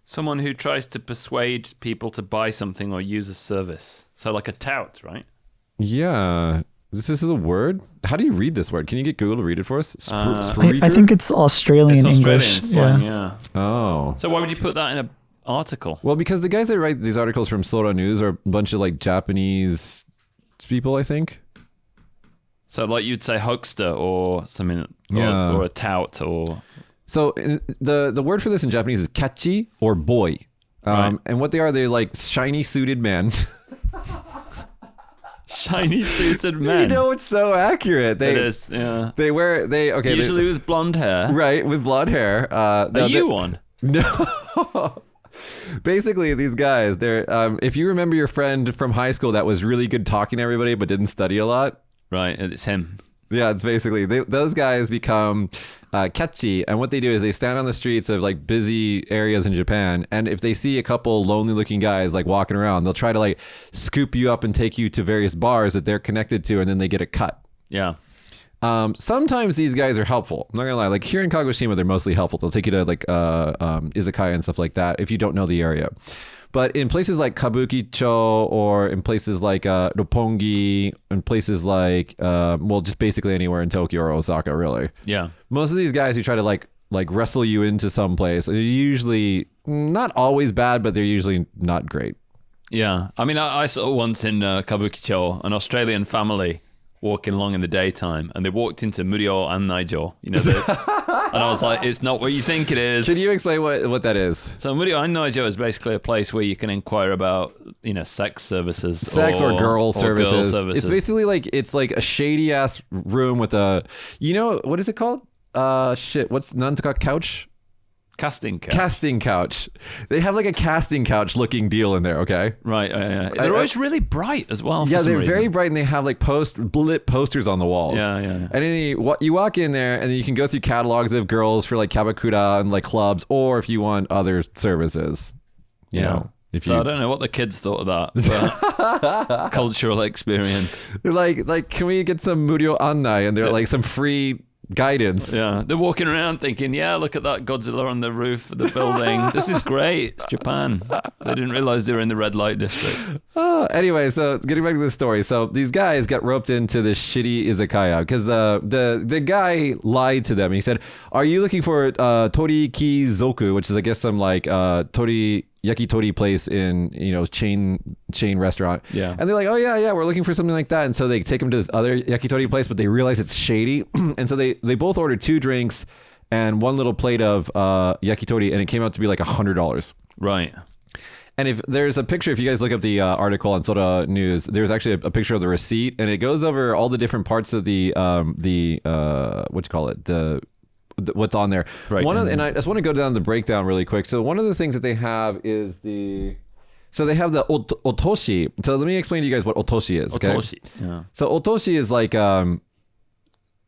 [SPEAKER 2] Someone who tries to persuade people to buy something or use a service. So like a tout, right?
[SPEAKER 1] Yeah. This is a word? How do you read this word? Can you get Google to read it for us?
[SPEAKER 3] I think it's Australian English.
[SPEAKER 2] Slang, yeah.
[SPEAKER 1] Oh.
[SPEAKER 2] So why would you put that in an article?
[SPEAKER 1] Well, because the guys that write these articles from Sora News are a bunch of like Japanese people, I think.
[SPEAKER 2] So like you'd say huckster or something,
[SPEAKER 1] Yeah.
[SPEAKER 2] or a tout or...
[SPEAKER 1] So the word for this in Japanese is kachi or boy.
[SPEAKER 2] Right.
[SPEAKER 1] And what they're like shiny suited men.
[SPEAKER 2] Shiny suited men.
[SPEAKER 1] It's so accurate.
[SPEAKER 2] It is, yeah.
[SPEAKER 1] Usually
[SPEAKER 2] with blonde hair.
[SPEAKER 1] Right, with blonde hair.
[SPEAKER 2] Are you one?
[SPEAKER 1] No. Basically, these guys, they're if you remember your friend from high school that was really good talking to everybody but didn't study a lot.
[SPEAKER 2] Right, it's him.
[SPEAKER 1] Yeah, it's basically those guys become catchy, and what they do is they stand on the streets of like busy areas in Japan, and if they see a couple lonely looking guys like walking around, they'll try to like scoop you up and take you to various bars that they're connected to, and then they get a cut.
[SPEAKER 2] Yeah.
[SPEAKER 1] Sometimes these guys are helpful. I'm not gonna lie. Like here in Kagoshima, they're mostly helpful. They'll take you to like izakaya and stuff like that if you don't know the area. But in places like Kabukicho or in places like Roppongi, in places like just basically anywhere in Tokyo or Osaka, really.
[SPEAKER 2] Yeah.
[SPEAKER 1] Most of these guys who try to like wrestle you into some place are usually not always bad, but they're usually not great.
[SPEAKER 2] Yeah. I mean, I saw once in Kabukicho an Australian family walking along in the daytime, and they walked into Murio and Naijo, and I was like, it's not what you think it is.
[SPEAKER 1] Can you explain what that is?
[SPEAKER 2] So Murio and Naijo is basically a place where you can inquire about, sex services.
[SPEAKER 1] Or girl services.
[SPEAKER 2] Girl
[SPEAKER 1] It's basically like, it's like a shady ass room with a, what is it called? What's Nantuka couch?
[SPEAKER 2] Casting
[SPEAKER 1] couch. They have like a casting couch looking deal in there, okay?
[SPEAKER 2] Right. They're always really bright as well.
[SPEAKER 1] Yeah, they're very bright, and they have like lit posters on the walls.
[SPEAKER 2] Yeah.
[SPEAKER 1] And you walk in there, and then you can go through catalogs of girls for like kabakura and like clubs, or if you want other services, you know. I
[SPEAKER 2] don't know what the kids thought of that, but cultural experience.
[SPEAKER 1] They're like, can we get some murio annai? And they're like some free guidance.
[SPEAKER 2] Yeah, they're walking around thinking, yeah, look at that Godzilla on the roof of the building. This is great. It's Japan. They didn't realize they were in the red light district.
[SPEAKER 1] Anyway, so getting back to the story. So these guys got roped into this shitty izakaya because the guy lied to them. He said, are you looking for tori kizoku, which is I guess some like yakitori place in chain restaurant.
[SPEAKER 2] Yeah.
[SPEAKER 1] And they're like, oh yeah, we're looking for something like that. And so they take them to this other yakitori place, but they realize it's shady. And so they both ordered 2 drinks and 1 little plate of yakitori, and it came out to be like $100.
[SPEAKER 2] Right.
[SPEAKER 1] And if there's a picture, if you guys look up the article on Soda News, there's actually a picture of the receipt, and it goes over all the different parts of the what's on there.
[SPEAKER 2] Right.
[SPEAKER 1] And I just want to go down the breakdown really quick. So one of the things that they have is so they have the otoshi. So let me explain to you guys what otoshi is. Okay.
[SPEAKER 2] Otoshi. Yeah.
[SPEAKER 1] So otoshi is like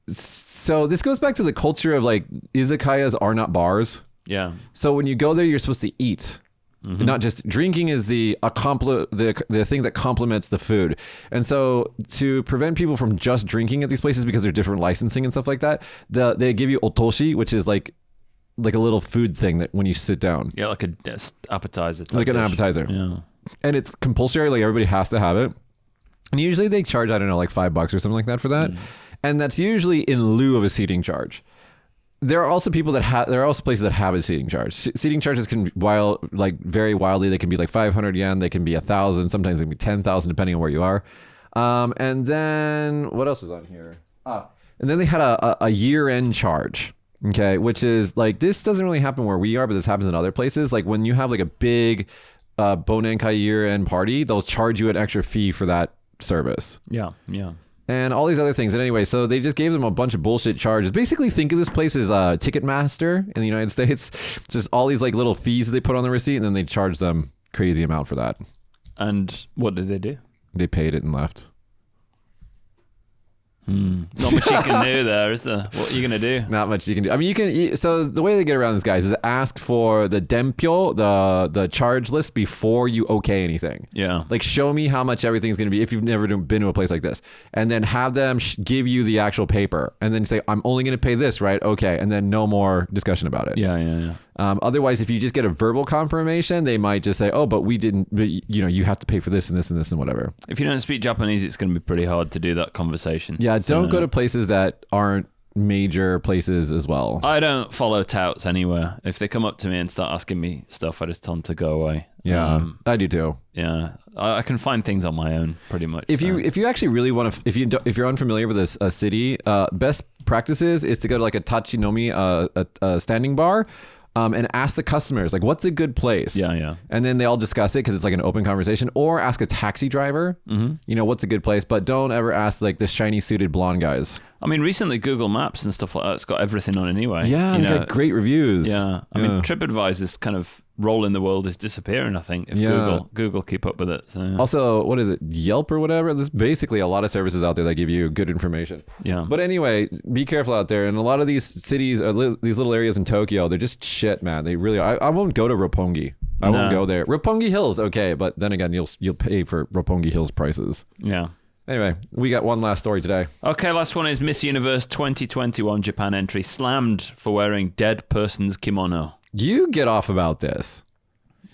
[SPEAKER 1] so this goes back to the culture of like izakayas are not bars.
[SPEAKER 2] Yeah.
[SPEAKER 1] So when you go there, you're supposed to eat. Mm-hmm. Not just drinking is the thing that complements the food. And so to prevent people from just drinking at these places because there's different licensing and stuff like that, they give you otoshi, which is like a little food thing that when you sit down.
[SPEAKER 2] Yeah, like an appetizer.
[SPEAKER 1] Like an appetizer.
[SPEAKER 2] Yeah.
[SPEAKER 1] And it's compulsory, like everybody has to have it. And usually they charge, I don't know, like $5 or something like that for that. And that's usually in lieu of a seating charge. There are also there are also places that have a seating charge. Seating charges can vary wildly. They can be like 500 yen. They can be 1,000. Sometimes they can be 10,000 depending on where you are. And then what else was on here? And then they had a year-end charge. Okay, which is like, this doesn't really happen where we are, but this happens in other places. Like when you have like a big Bonenkai year-end party, they'll charge you an extra fee for that service.
[SPEAKER 2] Yeah.
[SPEAKER 1] And all these other things. And anyway, so they just gave them a bunch of bullshit charges. Basically, think of this place as Ticketmaster in the United States. It's just all these like little fees that they put on the receipt, and then they charge them crazy amount for that.
[SPEAKER 2] And what did they do?
[SPEAKER 1] They paid it and left.
[SPEAKER 2] Not much you can do there, is there? What are you going to do?
[SPEAKER 1] Not much you can do. I mean, so the way they get around this, guys, is ask for the dempyo, the charge list before you okay anything.
[SPEAKER 2] Yeah.
[SPEAKER 1] Like, show me how much everything's going to be if you've never been to a place like this. And then have them give you the actual paper. And then say, I'm only going to pay this, right? Okay. And then no more discussion about it.
[SPEAKER 2] Yeah.
[SPEAKER 1] Otherwise, if you just get a verbal confirmation, they might just say, oh, but we didn't, you have to pay for this and this and this and whatever.
[SPEAKER 2] If you don't speak Japanese, it's going to be pretty hard to do that conversation.
[SPEAKER 1] Yeah, don't go to places that aren't major places as well.
[SPEAKER 2] I don't follow touts anywhere. If they come up to me and start asking me stuff, I just tell them to go away.
[SPEAKER 1] Yeah, I do too.
[SPEAKER 2] Yeah, I can find things on my own pretty much.
[SPEAKER 1] If you actually really want to, if you're unfamiliar with a city, best practices is to go to like a tachinomi, a standing bar. And ask the customers, like, what's a good place?
[SPEAKER 2] Yeah.
[SPEAKER 1] And then they all discuss it because it's like an open conversation. Or ask a taxi driver, what's a good place? But don't ever ask like the shiny suited blonde guys.
[SPEAKER 2] I mean, recently Google Maps and stuff like that's got everything on anyway.
[SPEAKER 1] Yeah, they got great reviews.
[SPEAKER 2] Yeah, I mean, TripAdvisor's kind of role in the world is disappearing, I think, if Google keep up with it. So, yeah.
[SPEAKER 1] Also, what is it, Yelp or whatever? There's basically a lot of services out there that give you good information.
[SPEAKER 2] Yeah.
[SPEAKER 1] But anyway, be careful out there. And a lot of these cities, these little areas in Tokyo, they're just shit, man. They really are. I won't go to Roppongi. I won't go there. Roppongi Hills, okay, but then again, you'll pay for Roppongi Hills prices.
[SPEAKER 2] Yeah.
[SPEAKER 1] Anyway, we got one last story today.
[SPEAKER 2] Okay, last one is Miss Universe 2021 Japan entry slammed for wearing dead person's kimono.
[SPEAKER 1] You get off about this.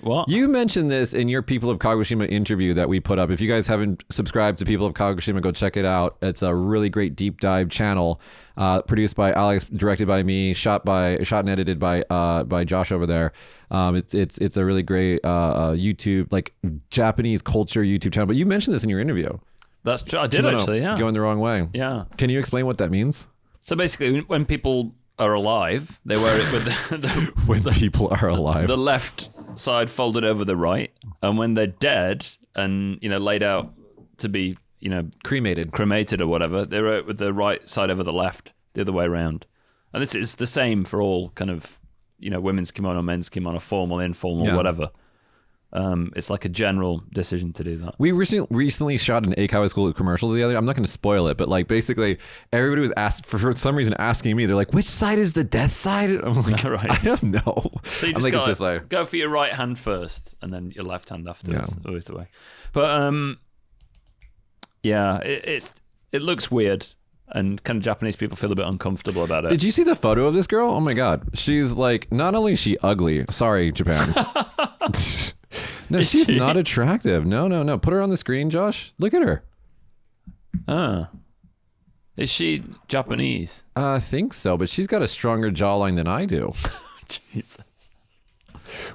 [SPEAKER 2] What?
[SPEAKER 1] You mentioned this in your People of Kagoshima interview that we put up. If you guys haven't subscribed to People of Kagoshima, go check it out. It's a really great deep dive channel, produced by Alex, directed by me, shot and edited by Josh over there. It's a really great YouTube, like Japanese culture YouTube channel. But you mentioned this in your interview.
[SPEAKER 2] That's true. I did actually, yeah.
[SPEAKER 1] Going the wrong way.
[SPEAKER 2] Yeah.
[SPEAKER 1] Can you explain what that means?
[SPEAKER 2] So basically, when people are alive, they wear it with
[SPEAKER 1] people are alive,
[SPEAKER 2] the left side folded over the right, and when they're dead and laid out to be cremated or whatever, they wear it with the right side over the left, the other way around. And this is the same for all kind of women's kimono, men's kimono, formal, informal, whatever. It's like a general decision to do that.
[SPEAKER 1] We recently shot an Eikawa school commercial the other day. I'm not going to spoil it, but like basically everybody was asked for some reason asking me. They're like, "Which side is the death side?" I'm like,
[SPEAKER 2] right.
[SPEAKER 1] I don't know.
[SPEAKER 2] So you just
[SPEAKER 1] it's this way.
[SPEAKER 2] Go for your right hand first, and then your left hand afterwards. Yeah. Always the way. But it looks weird. And kind of Japanese people feel a bit uncomfortable about it.
[SPEAKER 1] Did you see the photo of this girl? Oh my god, she's like, not only is she ugly. Sorry, Japan. No, she's not attractive. No. Put her on the screen, Josh. Look at her.
[SPEAKER 2] Is she Japanese?
[SPEAKER 1] I think so, but she's got a stronger jawline than I do.
[SPEAKER 2] Jesus.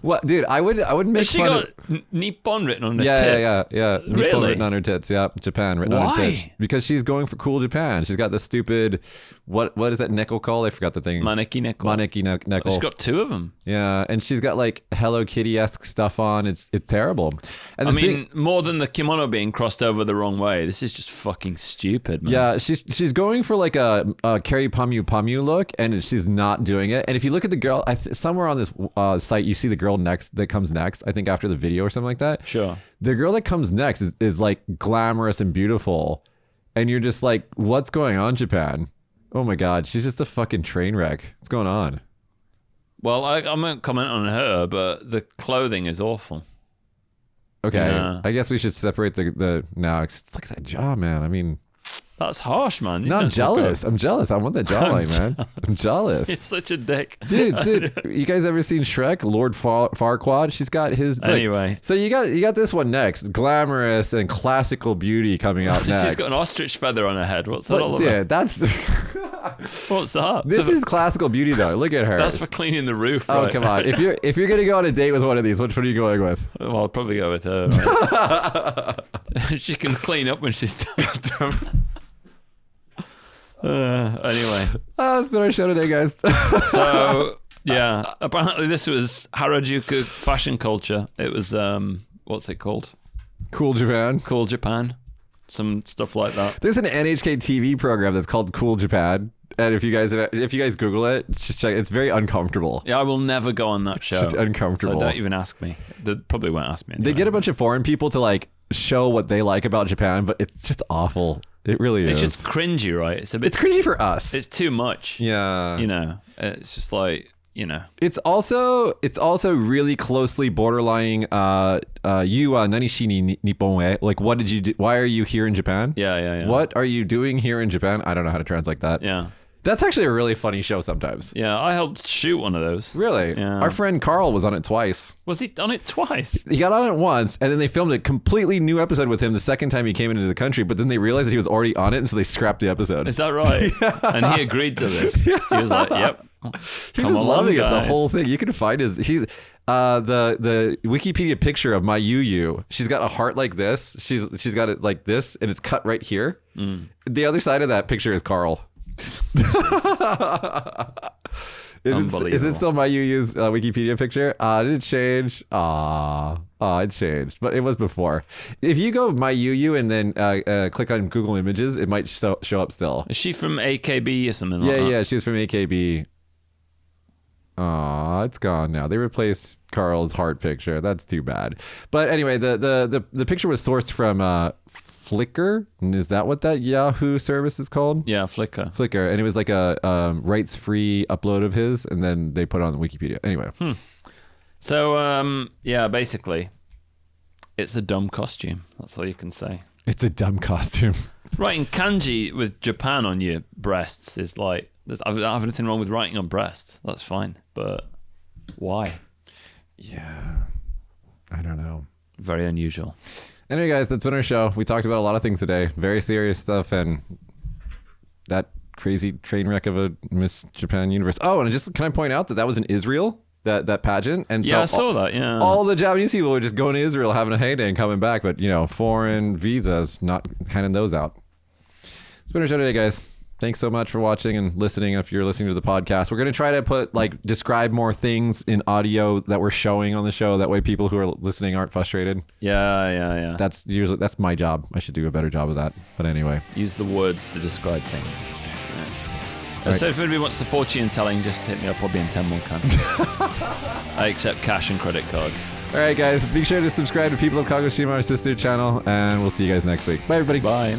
[SPEAKER 1] What, dude? I would make
[SPEAKER 2] she
[SPEAKER 1] fun
[SPEAKER 2] got
[SPEAKER 1] of
[SPEAKER 2] Nippon written on her
[SPEAKER 1] tits. Yeah.
[SPEAKER 2] Really?
[SPEAKER 1] Nippon written on her tits. Yeah, Japan written on her tits. Because she's going for cool Japan. She's got the stupid what is that neko called? I forgot the thing.
[SPEAKER 2] Maneki neko. She's got two of them.
[SPEAKER 1] Yeah, and she's got like Hello Kitty-esque stuff on. It's terrible. And
[SPEAKER 2] I mean, more than the kimono being crossed over the wrong way, this is just fucking stupid, man.
[SPEAKER 1] Yeah, she's going for like a Carrie Pamu look, and she's not doing it. And if you look at the girl, somewhere on this site, you see the girl that comes next, I think after the video or something like that.
[SPEAKER 2] Sure.
[SPEAKER 1] The girl that comes next is like glamorous and beautiful. And you're just like, what's going on, Japan? Oh my God, she's just a fucking train wreck. What's going on?
[SPEAKER 2] Well, I won't comment on her, but the clothing is awful.
[SPEAKER 1] Okay, yeah. I guess we should separate the now. Look at that jaw, man. I mean,
[SPEAKER 2] That's harsh, man. You
[SPEAKER 1] No, I'm
[SPEAKER 2] don't talk
[SPEAKER 1] jealous. I'm jealous. I want that jawline, man. I'm jealous.
[SPEAKER 2] You're such a dick.
[SPEAKER 1] Dude, you guys ever seen Shrek? Lord Farquaad? She's got his...
[SPEAKER 2] Anyway.
[SPEAKER 1] So you got this one next. Glamorous and classical beauty coming out next.
[SPEAKER 2] She's got an ostrich feather on her head. What's that all about?
[SPEAKER 1] Dude, that's...
[SPEAKER 2] What's that?
[SPEAKER 1] This is classical beauty, though. Look at her.
[SPEAKER 2] That's for cleaning the roof,
[SPEAKER 1] Oh,
[SPEAKER 2] right?
[SPEAKER 1] come on. If you're going to go on a date with one of these, which one are you going with?
[SPEAKER 2] Well, I'll probably go with her. Right? She can clean up when she's done. Anyway.
[SPEAKER 1] That's been our show today, guys.
[SPEAKER 2] So, yeah. Apparently this was Harajuku fashion culture. It was, what's it called?
[SPEAKER 1] Cool Japan.
[SPEAKER 2] Cool Japan. Some stuff like that.
[SPEAKER 1] There's an NHK TV program that's called Cool Japan. And if you guys Google it, just check. It's very uncomfortable.
[SPEAKER 2] Yeah, I will never go on that show.
[SPEAKER 1] It's just uncomfortable.
[SPEAKER 2] So don't even ask me. They probably won't ask me anyway.
[SPEAKER 1] They get a bunch of foreign people to like show what they like about Japan, but it's just awful. It really is.
[SPEAKER 2] It's just cringy, right? It's
[SPEAKER 1] cringy for us.
[SPEAKER 2] It's too much.
[SPEAKER 1] Yeah.
[SPEAKER 2] You know, it's just like, you know.
[SPEAKER 1] It's also really closely borderlining you nanishi ni Nippon e? Like, what did you do? Why are you here in Japan?
[SPEAKER 2] Yeah.
[SPEAKER 1] What are you doing here in Japan? I don't know how to translate that.
[SPEAKER 2] Yeah.
[SPEAKER 1] That's actually a really funny show sometimes.
[SPEAKER 2] Yeah, I helped shoot one of those.
[SPEAKER 1] Really?
[SPEAKER 2] Yeah.
[SPEAKER 1] Our friend Carl was on it twice.
[SPEAKER 2] Was he on it twice?
[SPEAKER 1] He got on it once, and then they filmed a completely new episode with him the second time he came into the country, but then they realized that he was already on it, and so they scrapped the episode.
[SPEAKER 2] Is that right? Yeah. And he agreed to this. Yeah. He was like, yep.
[SPEAKER 1] He was loving it, the whole thing. You can find the Wikipedia picture of my Yu. She's got a heart like this. She's got it like this, and it's cut right here. The other side of that picture is Carl. Is it still my Yu's Wikipedia picture? Did it change? It changed, but it was before. If you go my Yu and then click on Google Images, it might show up still.
[SPEAKER 2] Is she from AKB or something like that?
[SPEAKER 1] Yeah, she's from AKB. It's gone now. They replaced Carl's heart picture. That's too bad. But anyway, the picture was sourced from Flickr. Is that what that Yahoo service is called?
[SPEAKER 2] Yeah, Flickr.
[SPEAKER 1] And it was like a rights-free upload of his, and then they put it on Wikipedia. Anyway.
[SPEAKER 2] So, yeah, basically, it's a dumb costume. That's all you can say.
[SPEAKER 1] It's a dumb costume.
[SPEAKER 2] Writing kanji with Japan on your breasts is like, I don't have anything wrong with writing on breasts. That's fine. But why?
[SPEAKER 1] Yeah. I don't know.
[SPEAKER 2] Very unusual.
[SPEAKER 1] Anyway, guys, that's been our show. We talked about a lot of things today. Very serious stuff and that crazy train wreck of a Miss Japan universe. Oh, and can I point out that was in Israel, that pageant? And
[SPEAKER 2] yeah,
[SPEAKER 1] so
[SPEAKER 2] I saw that, yeah.
[SPEAKER 1] All the Japanese people were just going to Israel, having a heyday and coming back. But, foreign visas, not handing those out. It's been our show today, guys. Thanks so much for watching and listening. If you're listening to the podcast, we're going to try to describe more things in audio that we're showing on the show. That way people who are listening aren't frustrated.
[SPEAKER 2] Yeah.
[SPEAKER 1] That's my job. I should do a better job of that. But anyway.
[SPEAKER 2] Use the words to describe things. Yeah. So if anybody wants the fortune telling, just hit me up. I'll be in Tenmon I accept cash and credit cards.
[SPEAKER 1] All right, guys. Be sure to subscribe to People of Kagoshima, our sister channel. And we'll see you guys next week. Bye, everybody.
[SPEAKER 2] Bye.